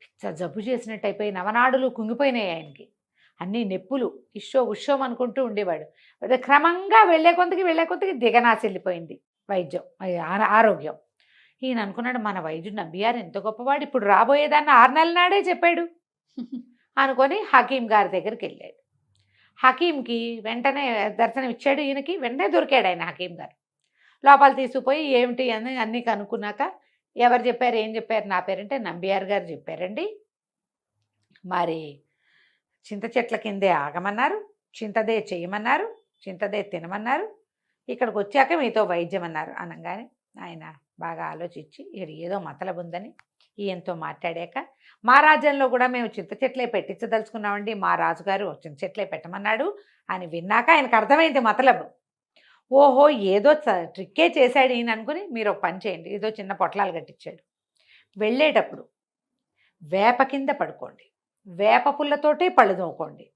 పిచ్చ జబ్బు చేసినట్టు అయిపోయి నవనాడులు కుంగిపోయినాయి ఆయనకి, అన్నీ నెప్పులు ఇషో ఉషో అనుకుంటూ ఉండేవాడు. క్రమంగా వెళ్ళే కొద్దికి దిగనాసి వెళ్ళిపోయింది వైద్యం, ఆరోగ్యం. ఈయన అనుకున్నాడు, మన వైద్యుడు నమ్మియారు ఎంత గొప్పవాడు, ఇప్పుడు రాబోయేదాన్ని 6 నెలల నాడే చెప్పాడు అనుకొని హకీం గారి దగ్గరికి వెళ్ళాడు. హకీంకి వెంటనే దర్శనం ఇచ్చాడు. ఈయనకి వెంటనే దొరికాడు ఆయన హకీం గారు. లోపల తీసుకుపోయి ఏమిటి అని అన్నీ కనుక్కున్నాక, ఎవరు చెప్పారు ఏం చెప్పారు, నా పేరంటే నంబియార్ గారు చెప్పారండి, మరి చింత చెట్ల కిందే ఆగమన్నారు, చింతదే చేయమన్నారు, చింతదే తినమన్నారు, ఇక్కడికి వచ్చాక మీతో వైద్యం అన్నారు అనగానే ఆయన బాగా ఆలోచించి ఇక్కడ ఏదో మతలబు ఉందని ఈయనతో మాట్లాడాక, మా రాజ్యంలో కూడా మేము చింత చెట్లే పెట్టించదలుచుకున్నామండి, మా రాజుగారు చింత చెట్లే పెట్టమన్నాడు అని విన్నాక ఆయనకు అర్థమైంది మతలబు. ఓహో ఏదో ట్రిక్కే చేశాడు ఈయన అనుకుని, మీరు ఒక పని చేయండి, ఏదో చిన్న పొట్లాలు కట్టించాడు, వెళ్ళేటప్పుడు వేప కింద పడుకోండి, వేప పుల్లతోటే పళ్ళు తోముకోండి,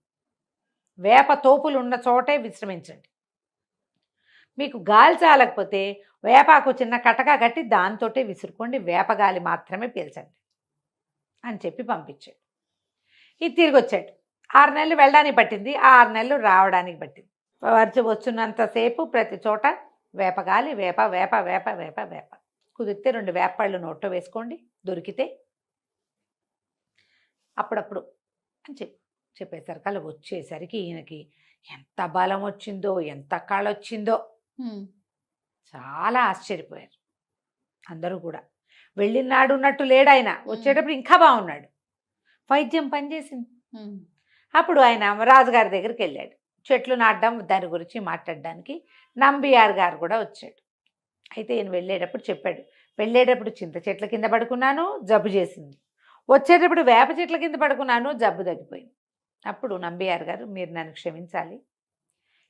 వేప తోపులు ఉన్న చోటే విశ్రమించండి, మీకు గాలి చాలకపోతే వేపాకు చిన్న కటకా కట్టి దాంతోటే విసురుకోండి, వేపగాలి మాత్రమే పీల్చండి అని చెప్పి పంపించాడు. ఇది తిరిగి వచ్చాడు. 6 నెలలు వెళ్ళడానికి పట్టింది, 6 నెలలు రావడానికి పట్టింది. వచ్చినంతసేపు ప్రతి చోట వేపగాలి, వేప వేప వేప వేప వేప. కుదిరితే 2 వేపళ్ళు నోట్లో వేసుకోండి, దొరికితే అప్పుడప్పుడు అని చెప్పేసరికి అలా వచ్చేసరికి ఈయనకి ఎంత బలం వచ్చిందో, ఎంత కళ వచ్చిందో, చాలా ఆశ్చర్యపోయారు అందరూ కూడా. వెళ్ళినాడు ఉన్నట్టు లేడు ఆయన, వచ్చేటప్పుడు ఇంకా బాగున్నాడు, వైద్యం పనిచేసింది. అప్పుడు ఆయన రాజుగారి దగ్గరికి వెళ్ళాడు, చెట్లు నాటడం దాని గురించి మాట్లాడడానికి. నంబియార్ గారు కూడా వచ్చాడు. అయితే ఈయన వెళ్ళేటప్పుడు చెప్పాడు, వెళ్ళేటప్పుడు చింత చెట్ల కింద పడుకున్నాను, జబ్బు చేసింది, వచ్చేటప్పుడు వేప చెట్ల కింద పడుకున్నాను, జబ్బు తగ్గిపోయింది. అప్పుడు నంబియార్ గారు, మీరు నన్ను క్షమించాలి,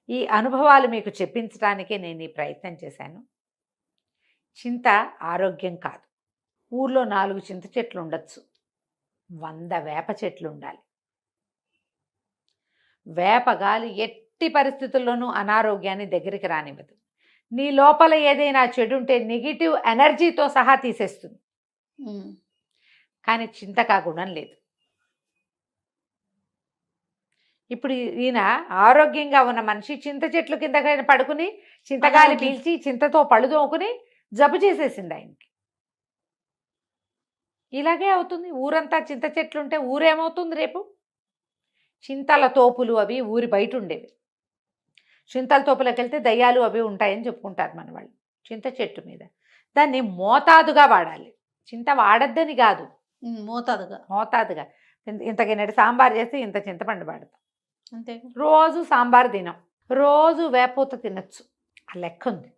ఈ అనుభవాలు మీకు చెప్పించడానికే నేను ఈ ప్రయత్నం చేశాను. చింత ఆరోగ్యం కాదు, ఊర్లో 4 చింత చెట్లు ఉండొచ్చు, 100 వేప చెట్లు ఉండాలి. వేపగాలి ఎట్టి పరిస్థితుల్లోనూ అనారోగ్యాన్ని దగ్గరికి రానివ్వదు. నీ లోపల ఏదైనా చెడు ఉంటే నెగిటివ్ ఎనర్జీతో సహా తీసేస్తుంది. కానీ చింతకు ఆ గుణం లేదు. ఇప్పుడు ఈయన ఆరోగ్యంగా ఉన్న మనిషి చింత చెట్లు కింద పడుకుని చింతగాలి పీల్చి చింతతో పళ్ళు తోముకుని జబ్బు చేసేసింది ఆయనకి. ఇలాగే అవుతుంది. ఊరంతా చింత చెట్లుంటే ఊరేమవుతుంది రేపు? చింతల తోపులు అవి ఊరి బయట ఉండేవి. చింతల తోపులకు వెళ్తే దయ్యాలు అవి ఉంటాయని చెప్పుకుంటారు మన వాళ్ళు. చింత చెట్టు మీద దాన్ని మోతాదుగా వాడాలి. చింత వాడద్దని కాదు, మోతాదుగా. ఇంతకిన్నటి సాంబార్ చేస్తే ఇంత చింతపండు వాడతాం అంతే. రోజు సాంబార్ తినం, రోజు వేపూత తినచ్చు, ఆ లెక్క ఉంది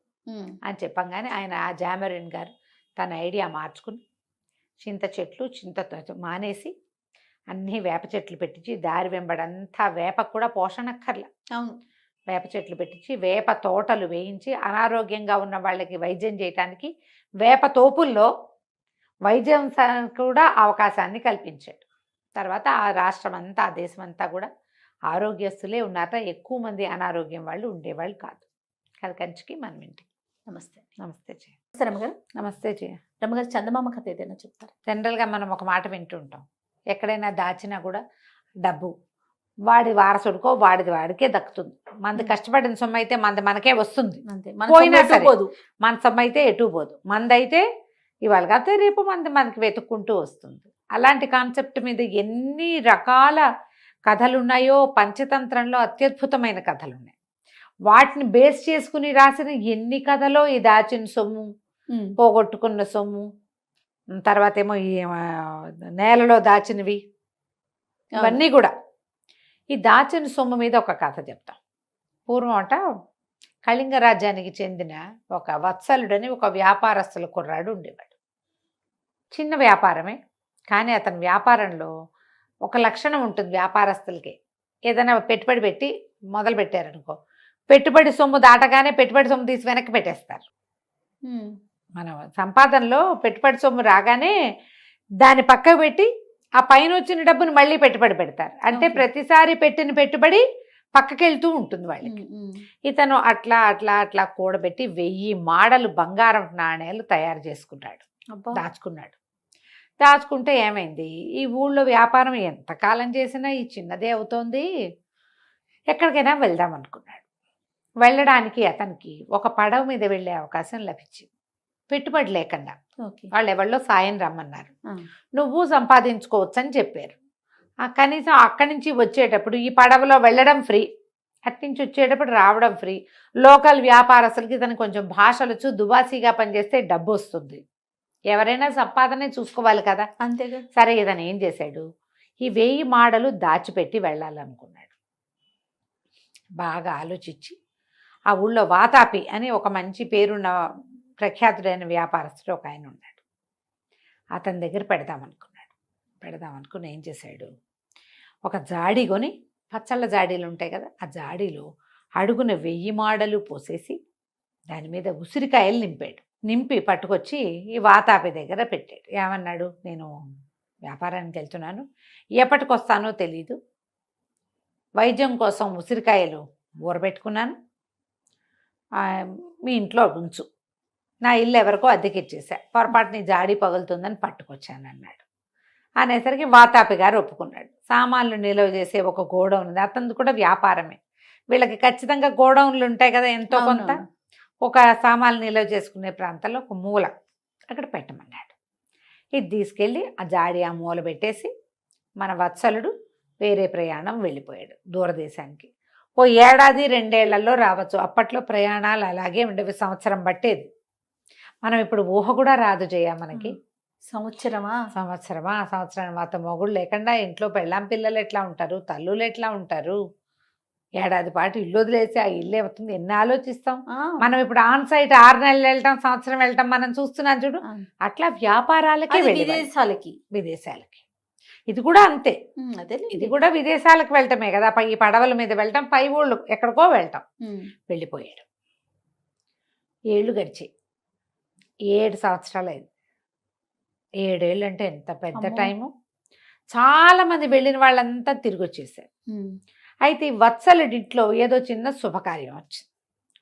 అని చెప్పంగానే ఆయన ఆ జామరిన్ గారు తన ఐడియా మార్చుకుని చింత చెట్లు చింత మానేసి అన్నీ వేప చెట్లు పెట్టించి దారి వెంబడంతా వేపకు కూడా పోషణక్కర్ల. అవును, వేప చెట్లు పెట్టించి వేప తోటలు వేయించి అనారోగ్యంగా ఉన్న వాళ్ళకి వైద్యం చేయటానికి వేప తోపుల్లో వైద్యం కూడా అవకాశాన్ని కల్పించాడు. తర్వాత ఆ రాష్ట్రం అంతా ఆ దేశం అంతా కూడా ఆరోగ్యస్తులే ఉన్నారట, ఎక్కువ మంది అనారోగ్యం వాళ్ళు ఉండేవాళ్ళు కాదు. కథ కంచికి మనం ఇంటికి. నమస్తే. నమస్తే జయ. నమస్తే రమ్మగారు. నమస్తే జయ. రమ్మగారు, చందమామ కథ ఏదైనా చెప్తారా? జనరల్గా మనం ఒక మాట వింటూ ఉంటాం, ఎక్కడైనా దాచినా కూడా డబ్బు వాడి వారసుడికో వాడిది వాడికే దక్కుతుంది. మంది కష్టపడిన సొమ్ము అయితే మనకే వస్తుంది, అంతే. పోయినా సొమ్ము ఎటు సరే. పోదు. మన సొమ్ము అయితే ఎటు పోదు. మందైతే ఇవాళ కాకపోతే రేపు మనకి వెతుక్కుంటూ వస్తుంది. అలాంటి కాన్సెప్ట్ మీద ఎన్ని రకాల కథలు ఉన్నాయో, పంచతంత్రంలో అత్యద్భుతమైన కథలు ఉన్నాయి. వాటిని బేస్ చేసుకుని రాసిన ఎన్ని కథలో ఈ దాచిన సొమ్ము, పోగొట్టుకున్న సొమ్ము, తర్వాత ఏమో ఈ నేలలో దాచినవి, ఇవన్నీ కూడా. ఈ దాచిన సొమ్ము మీద ఒక కథ చెప్తాం. పూర్వం అట కళింగ రాజ్యానికి చెందిన ఒక వత్సలుడని ఒక వ్యాపారస్తుల కుర్రాడు ఉండేవాడు. చిన్న వ్యాపారమే, కానీ అతని వ్యాపారంలో ఒక లక్షణం ఉంటుంది వ్యాపారస్తులకి. ఏదైనా పెట్టుబడి పెట్టి మొదలు పెట్టారనుకో, పెట్టుబడి సొమ్ము దాటగానే పెట్టుబడి సొమ్ము తీసి వెనక్కి పెట్టేస్తారు. మన సంపాదనలో పెట్టుబడి సొమ్ము రాగానే దాన్ని పక్కకు పెట్టి ఆ పైన వచ్చిన డబ్బును మళ్ళీ పెట్టుబడి పెడతారు. అంటే ప్రతిసారి పెట్టిన పెట్టుబడి పక్కకెళ్తూ ఉంటుంది వాళ్ళకి. ఇతను అట్లా అట్లా అట్లా కూడబెట్టి 1000 మాడలు బంగారం నాణేలు తయారు చేసుకున్నాడు, దాచుకున్నాడు. దాచుకుంటే ఏమైంది, ఈ ఊళ్ళో వ్యాపారం ఎంతకాలం చేసినా ఈ చిన్నదే అవుతోంది, ఎక్కడికైనా వెళ్దాం అనుకున్నాడు. వెళ్ళడానికి అతనికి ఒక పడవ మీద వెళ్ళే అవకాశం లభించింది, పెట్టుబడి లేకుండా. వాళ్ళు ఎవరిలో సాయం రమ్మన్నారు, నువ్వు సంపాదించుకోవచ్చు అని చెప్పారు. కనీసం అక్కడి నుంచి వచ్చేటప్పుడు ఈ పడవలో వెళ్ళడం ఫ్రీ, అట్నుంచి వచ్చేటప్పుడు రావడం ఫ్రీ. లోకల్ వ్యాపారస్తులకి ఇతను కొంచెం భాషలు దుబాసీగా పనిచేస్తే డబ్బు వస్తుంది, ఎవరైనా సంపాదనే చూసుకోవాలి కదా, అంతేగా. సరే ఇతను ఏం చేశాడు, ఈ 1000 మాడలు దాచిపెట్టి వెళ్ళాలనుకున్నాడు. బాగా ఆలోచించి ఆ ఊళ్ళో వాతాపి అని ఒక మంచి పేరున్న ప్రఖ్యాతుడైన వ్యాపారస్తుడు ఒక ఆయన ఉన్నాడు, అతని దగ్గర పెడదామనుకుని ఏం చేశాడు, ఒక జాడి కొని, పచ్చళ్ళ జాడీలు ఉంటాయి కదా, ఆ జాడీలో అడుగున 1000 మాడలు పోసేసి దాని మీద ఉసిరికాయలు నింపి పట్టుకొచ్చి ఈ వాతాపి దగ్గర పెట్టాడు. ఏమన్నాడు, నేను వ్యాపారానికి వెళ్తున్నాను, ఎప్పటికొస్తానో తెలీదు, వైద్యం కోసం ఉసిరికాయలు ఊరబెట్టుకున్నాను, మీ ఇంట్లో ఉంచు, నా ఇల్లు ఎవరికో అద్దెకిచ్చేసా, పొరపాటుని జాడీ పగులుతుందని పట్టుకొచ్చాను అన్నాడు. అనేసరికి వాతాపి గారు ఒప్పుకున్నాడు. సామాన్లు నిల్వ చేసే ఒక గోడౌన్ ఉంది, అతనిది కూడా వ్యాపారమే. వీళ్ళకి ఖచ్చితంగా గోడౌన్లు ఉంటాయి కదా, ఎంతో కొంత. ఒక సామాన్లు నిల్వ చేసుకునే ప్రాంతంలో ఒక మూల అక్కడ పెట్టమన్నాడు. ఇది తీసుకెళ్ళి ఆ జాడి ఆ మూల పెట్టేసి మన వత్సలుడు వేరే ప్రయాణం వెళ్ళిపోయాడు దూరదేశానికి. ఓ 1-2 ఏళ్లలో రావచ్చు. అప్పట్లో ప్రయాణాలు అలాగే ఉండేవి, సంవత్సరం పట్టేది. మనం ఇప్పుడు ఊహ కూడా రాదు జయ మనకి. సంవత్సరం తర్వాత మొగుళ్ళు లేకుండా ఇంట్లో పెళ్ళాం పిల్లలు ఎట్లా ఉంటారు, తల్లులు ఎట్లా ఉంటారు, ఏడాది పాటు ఇల్లు వదిలేసి ఆ ఇల్లు అవుతుంది, ఎన్ని ఆలోచిస్తాం మనం. ఇప్పుడు ఆన్ సైట్ 6 నెలలు వెళ్ళటం, సంవత్సరం వెళ్ళటం మనం చూస్తున్నాం చూడు. అట్లా వ్యాపారాలకి విదేశాలకి ఇది కూడా అంతే. ఇది కూడా విదేశాలకు వెళ్ళటమే కదా, ఈ పడవల మీద వెళ్ళటం, పై ఊళ్ళు ఎక్కడికో వెళ్ళటం. వెళ్ళిపోయాడు. 7 ఏళ్ళు గడిచాయి, 7 సంవత్సరాలు అయింది. 7 ఏళ్ళు అంటే ఎంత పెద్ద టైము. చాలా మంది వెళ్ళిన వాళ్ళంతా తిరిగి వచ్చేసారు. అయితే ఈ వత్సలుడింట్లో ఏదో చిన్న శుభకార్యం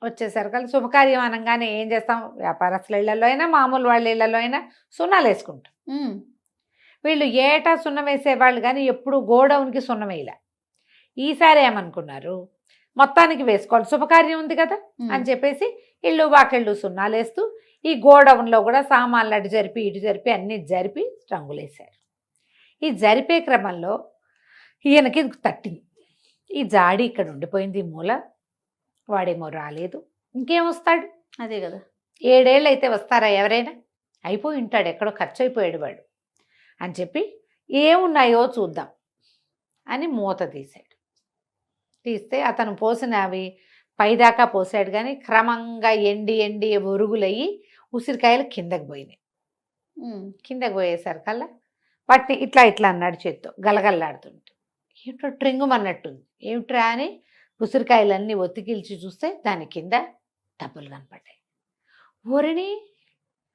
వచ్చేసరికి, శుభకార్యం అనగానే ఏం చేస్తాం, వ్యాపారస్తుల ఇళ్లలో అయినా మామూలు వాళ్ళ ఇళ్లలో అయినా సున్నాలు వేసుకుంటాం. వీళ్ళు ఏటా సున్నం వేసేవాళ్ళు, కానీ ఎప్పుడు గోడౌన్కి సున్నం వేయలే. ఈసారి ఏమనుకున్నారు, మొత్తానికి వేసుకోవాలి, శుభకార్యం ఉంది కదా అని చెప్పేసి ఇళ్ళు వాకిళ్ళు సున్నాలు వేస్తూ ఈ గోడౌన్లో కూడా సామాన్లు అటు జరిపి ఇటు జరిపి అన్నీ జరిపి రంగులేశారు. ఈ జరిపే క్రమంలో ఈయనకి తట్టింది, ఈ జాడి ఇక్కడ ఉండిపోయింది మూల, వాడేమో రాలేదు, ఇంకేమొస్తాడు, అదే కదా. 7 ఏళ్ళు అయితే వస్తారా ఎవరైనా, అయిపోయి ఉంటాడు, ఎక్కడో ఖర్చు అయిపోయాడు వాడు అని చెప్పి ఏమున్నాయో చూద్దాం అని మూత తీస్తే అతను పోసిన అవి పైదాకా పోసాడు, కానీ క్రమంగా ఎండి ఒరుగులయ్యి ఉసిరికాయలు కిందకి పోయినాయి. కిందకి పోయేసరికల్లా వాటిని ఇట్లా అన్నాడు చేత్తో గలగల్లాడుతుంటే, ఏమిటో ట్రింగుమన్నట్టుంది, ఏమిట్రా అని ఉసిరికాయలన్నీ ఒత్తికిల్చి చూస్తే దాని కింద డబ్బులు కనపడ్డాయి. ఊరిని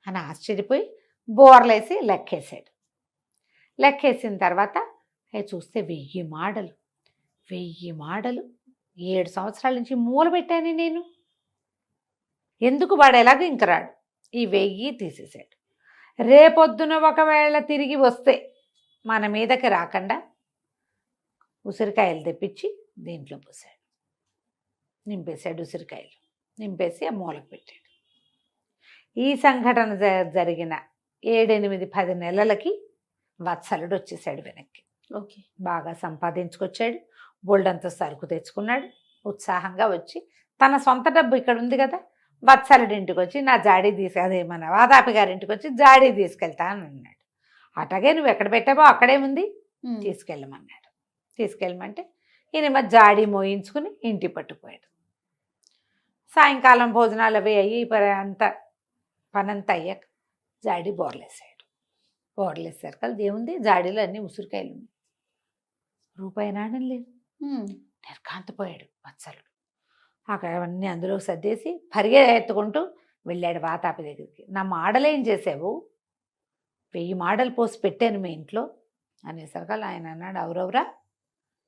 అని ఆశ్చర్యపోయి బోర్లేసి లెక్కేసాడు. లెక్కేసిన తర్వాత చూస్తే 1000 మాడలు 7 సంవత్సరాల నుంచి మూల పెట్టాను నేను. ఎందుకు వాడు ఎలాగో ఇంక రాడు. ఈ 1000 తీసేశాడు. రేపొద్దున ఒకవేళ తిరిగి వస్తే మన మీదకి రాకుండా ఉసిరికాయలు తెప్పించి దీంట్లో పోసాడు. నింపేశాడు ఉసిరికాయలు. నింపేసి ఆ మూలకు పెట్టాడు. ఈ సంఘటన జరిగిన 7, 8, 10 నెలలకి వత్సలుడు వచ్చేసాడు వెనక్కి. ఓకే. బాగా సంపాదించుకొచ్చాడు. బోల్డంత సరుకు తెచ్చుకున్నాడు. ఉత్సాహంగా వచ్చి తన సొంత డబ్బు ఇక్కడ ఉంది కదా, వత్సలుడి ఇంటికి వచ్చి నా జాడీ అదే మన వాతాపి గారింటికి వచ్చి జాడీ తీసుకెళ్తా అని అన్నాడు. అట్లాగే నువ్వు ఎక్కడ పెట్టావో అక్కడే ఉంది, తీసుకెళ్ళమన్నాడు. తీసుకెళ్ళమంటే ఈయన జాడీ మోయించుకుని ఇంటి పట్టుకుపోయాడు. సాయంకాలం భోజనాలు అవి అయ్యి పనంతా అయ్యాక జాడీ బోర్లేసాడు. బోర్లేసారు కదా, దేవుంది జాడీలో అన్ని ఉసిరికాయలు ఉన్నాయి. రూపాయి నాణం లేదు. నిర్ఘాంతపోయాడు వత్సలుడు. అక్కడ అవన్నీ అందులో సర్దేసి పరిగెత్తుకుంటూ వెళ్ళాడు వాతాపి దగ్గరికి. నా మాడలేం చేసావు? 1000 మాడలు పోసి పెట్టాను మీ ఇంట్లో అనేసరికల్లా ఆయన అన్నాడు, అవురవురా,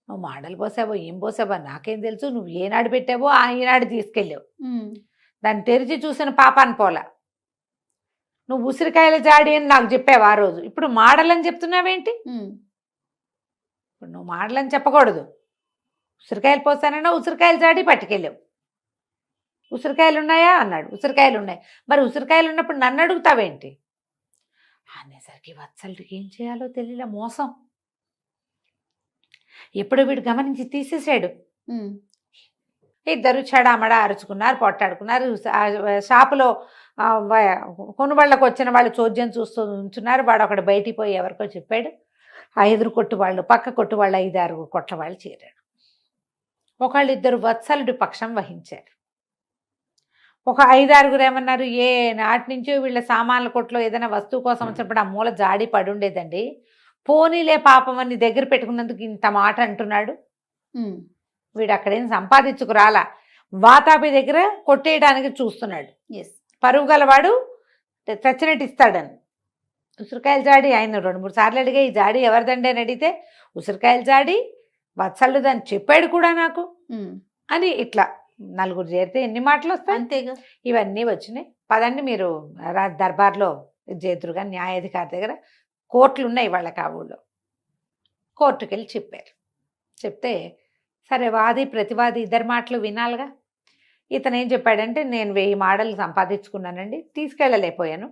నువ్వు మాడలు పోసావో ఏం పోసావో నాకేం తెలుసు, నువ్వు ఏనాడు పెట్టావో ఈనాడు తీసుకెళ్ళావు. దాన్ని తెరిచి చూసిన పాపాన్ని పోలా. నువ్వు ఉసిరికాయల జాడి అని నాకు చెప్పావు ఆ రోజు, ఇప్పుడు మాడలని చెప్తున్నావేంటి? ఇప్పుడు నువ్వు మాడలని చెప్పకూడదు. ఉసిరికాయలు పోసానన్నా ఉసిరికాయల జాడి పట్టుకెళ్ళావు. ఉసిరికాయలు ఉన్నాయా అన్నాడు. ఉసిరికాయలు ఉన్నాయి. మరి ఉసిరికాయలు ఉన్నప్పుడు నన్ను అడుగుతావేంటి అనేసరికి వత్సలుడికి ఏం చేయాలో తెలియలే. మోసం ఎప్పుడు వీడు గమనించి తీసేసాడు. ఇద్దరు చెడామడా అరుచుకున్నారు, పొట్టాడుకున్నారు. షాపులో కొనుబళ్ళకు వచ్చిన వాళ్ళు చోద్యం చూస్తూ ఉంచున్నారు. వాడు ఒకడు బయటికి పోయి ఎవరికో చెప్పాడు. ఆ ఎదురు కొట్టు వాళ్ళు, పక్క కొట్టు వాళ్ళు 5, 6 కొట్ల వాళ్ళు చేరారు. ఒకళ్ళిద్దరు వత్సలుడి పక్షం వహించారు. ఒక 5, 6 ఏమన్నారు, ఏ నాటి నుంచో వీళ్ళ సామాన్ల కొట్లో ఏదైనా వస్తువు కోసం వచ్చినప్పుడు ఆ మూల జాడి పడి ఉండేదండి, పోనీలే పాపం అని దగ్గర పెట్టుకున్నందుకు ఇంత మాట అంటున్నాడు. వీడు అక్కడేం సంపాదించుకురాలా, వాతాపి దగ్గర కొట్టేయడానికి చూస్తున్నాడు. పరువు గలవాడు చచ్చినట్టు ఇస్తాడని. ఉసిరికాయల జాడి ఆయన 2, 3 సార్లు అడిగా, ఈ జాడి ఎవరిదండి అని అడిగితే ఉసిరికాయల జాడి వత్సలుడు అని చెప్పాడు కూడా నాకు అని. ఇట్లా నలుగురు చేరితే ఎన్ని మాటలు వస్తాయి? అంతేగా. ఇవన్నీ వచ్చినాయి. పదండి మీరు దర్బార్లో చేతురుగా న్యాయాధికారి దగ్గర కోర్టులు ఉన్నాయి వాళ్ళకి ఆ ఊళ్ళో. కోర్టుకు వెళ్ళి చెప్పారు. చెప్తే సరే వాది ప్రతివాది ఇద్దరు మాటలు వినాలిగా. ఇతను ఏం చెప్పాడంటే, నేను 1000 మాడలు సంపాదించుకున్నానండి, తీసుకెళ్ళలేకపోయాను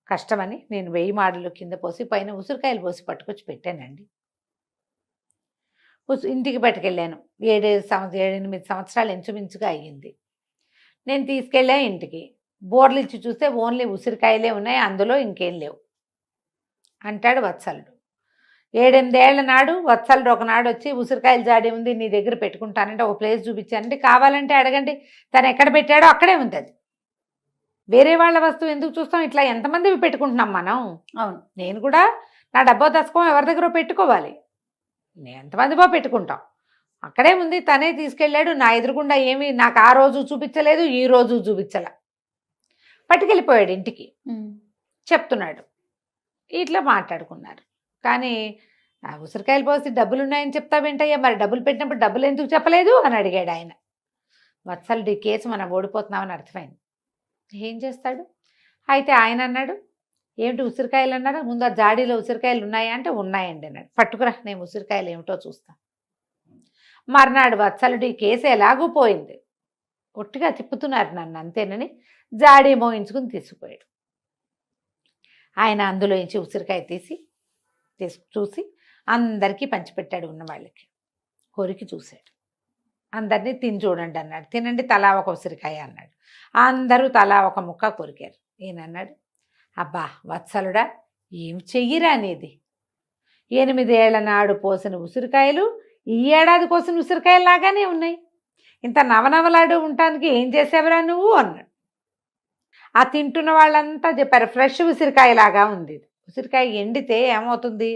కష్టమని నేను 1000 మాడలు కింద పోసి పైన ఉసిరికాయలు పోసి పట్టుకొచ్చి పెట్టానండి. ఇంటికి పట్టుకెళ్ళాను. 7, 8 సంవత్సరాలు ఇంచుమించుగా అయ్యింది. నేను తీసుకెళ్ళా ఇంటికి. బోర్లు ఇచ్చి చూస్తే ఓన్లీ ఉసిరికాయలే ఉన్నాయి, అందులో ఇంకేం లేవు అంటాడు వత్సలుడు. 7, 8 ఏళ్ల నాడు వత్సలుడు ఒకనాడు వచ్చి ఉసిరికాయల జాడి ఉంది నీ దగ్గర పెట్టుకుంటానంటే ఒక ప్లేస్ చూపించానంటే, కావాలంటే అడగండి, తను ఎక్కడ పెట్టాడో అక్కడే ఉంది. అది వేరే వాళ్ళ వస్తువు ఎందుకు చూస్తాం? ఇట్లా ఎంతమంది పెట్టుకుంటున్నాం మనం. అవును, నేను కూడా నా డబ్బా దశకం ఎవరి దగ్గర పెట్టుకోవాలి, ఎంతమందిపో పెట్టుకుంటాం. అక్కడే ఉంది, తనే తీసుకెళ్ళాడు. నా ఎదురుగుండా ఏమీ నాకు ఆ రోజు చూపించలేదు, ఈ రోజు చూపించలే. పట్టుకెళ్ళిపోయాడు ఇంటికి. చెప్తున్నాడు. ఇట్లా మాట్లాడుకున్నారు. కానీ ఉసిరికాయలు పోసి డబ్బులు ఉన్నాయని చెప్తావేంటయ్యా, మరి డబ్బులు పెట్టినప్పుడు డబ్బులు ఎందుకు చెప్పలేదు అని అడిగాడు ఆయన. వత్సలుడి కేసు మనం ఓడిపోతున్నామని అర్థమైంది. ఏం చేస్తాడు? అయితే ఆయన అన్నాడు, ఏమిటి ఉసిరికాయలు అన్నారా, ముందు ఆ జాడీలో ఉసిరికాయలు ఉన్నాయా అంటే ఉన్నాయండి అన్నాడు. పట్టుకురా, నేను ఉసిరికాయలు ఏమిటో చూస్తాను. మర్నాడు వత్సలుడి కేసు ఎలాగూ పోయింది. ఒట్టిగా తిప్పుతున్నారు నన్ను అంతేనని జాడీ మోయించుకుని తీసుకుపోయాడు. ఆయన అందులో నుంచి ఉసిరికాయ చూసి అందరికీ పంచిపెట్టాడు. ఉన్న వాళ్ళకి కొరికి చూశాడు. అందరినీ తిని చూడండి అన్నాడు. తినండి తలా ఒక ఉసిరికాయ అన్నాడు. అందరూ తలా ఒక ముక్క కొరికారు. ఈయన అన్నాడు, అబ్బా వత్సలుడా, ఏం చెయ్యిరా అనేది, 8 ఏళ్ల నాడు పోసిన ఉసిరికాయలు ఈ ఏడాది కోసిన ఉసిరికాయలు లాగానే ఉన్నాయి, ఇంత నవనవలాడు ఉండటానికి ఏం చేసేవరా నువ్వు అన్నాడు. ఆ తింటున్న వాళ్ళంతా చెప్పారు, ఫ్రెష్ ఉసిరికాయలాగా ఉంది. ఉసిరికాయ ఎండితే ఏమవుతుంది,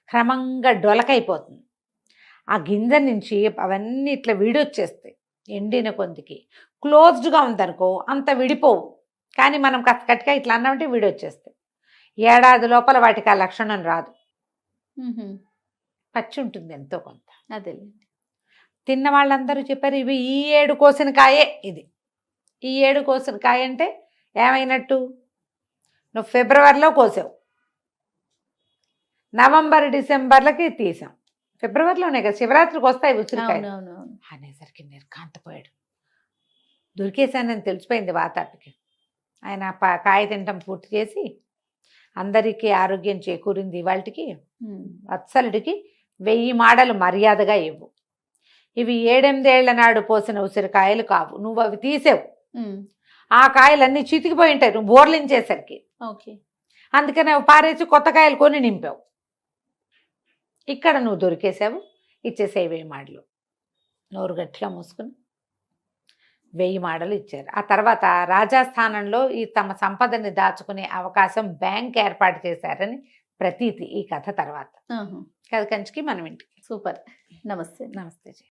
క్రమంగా డొలకైపోతుంది. ఆ గింజ నుంచి అవన్నీ ఇట్లా విడొచ్చేస్తాయి. ఎండిన కొందికి క్లోజ్డ్గా ఉందనుకో అంత విడిపోవు, కానీ మనం కట్టిగా ఇట్లా అన్నామంటే విడొచ్చేస్తాయి. ఏడాది లోపల వాటికి ఆ లక్షణం రాదు, పచ్చి ఉంటుంది ఎంతో కొంత. అదే తిన్న వాళ్ళందరూ చెప్పారు, ఇవి ఈ ఏడు కోసిన కాయే ఇది, ఈ 7 కోసిన కాయ అంటే ఏమైనట్టు? నువ్వు ఫిబ్రవరిలో కోసావు, నవంబర్ డిసెంబర్లకి తీసాం, ఫిబ్రవరిలోనే కదా శివరాత్రికి వస్తాయి ఉసిరికాయలు అవునవును. అనేసరికి నిర్ఘాంతపోయాడు. దొరికేశానని తెలిసిపోయింది వాతాపికి. ఆయన కాయ తినటం పూర్తి చేసి అందరికీ ఆరోగ్యం చేకూరింది ఇవాళకి. వత్సలుడికి 1000 మాడలు మర్యాదగా ఇవ్వు. ఇవి 7-8 ఏళ్ల నాడు పోసిన ఉసిరికాయలు కావు, నువ్వు అవి తీసావు. ఆ కాయలన్నీ చితికిపోయి ఉంటాయి నువ్వు బోర్లించేసరికి. ఓకే. అందుకని అవి పారేసి కొత్త కాయలు కొని నింపావు. ఇక్కడ నువ్వు దొరికేసావు, ఇచ్చేసే 1000 మాడలు. నోరు గట్టిగా మూసుకుని 1000 మాడలు ఇచ్చారు. ఆ తర్వాత రాజస్థానంలో ఈ తమ సంపదని దాచుకునే అవకాశం బ్యాంక్ ఏర్పాటు చేశారని ప్రతీతి ఈ కథ తర్వాత. ఆహా. కథ కంచికి మనం ఇంటికి. సూపర్. నమస్తే. నమస్తే జీ.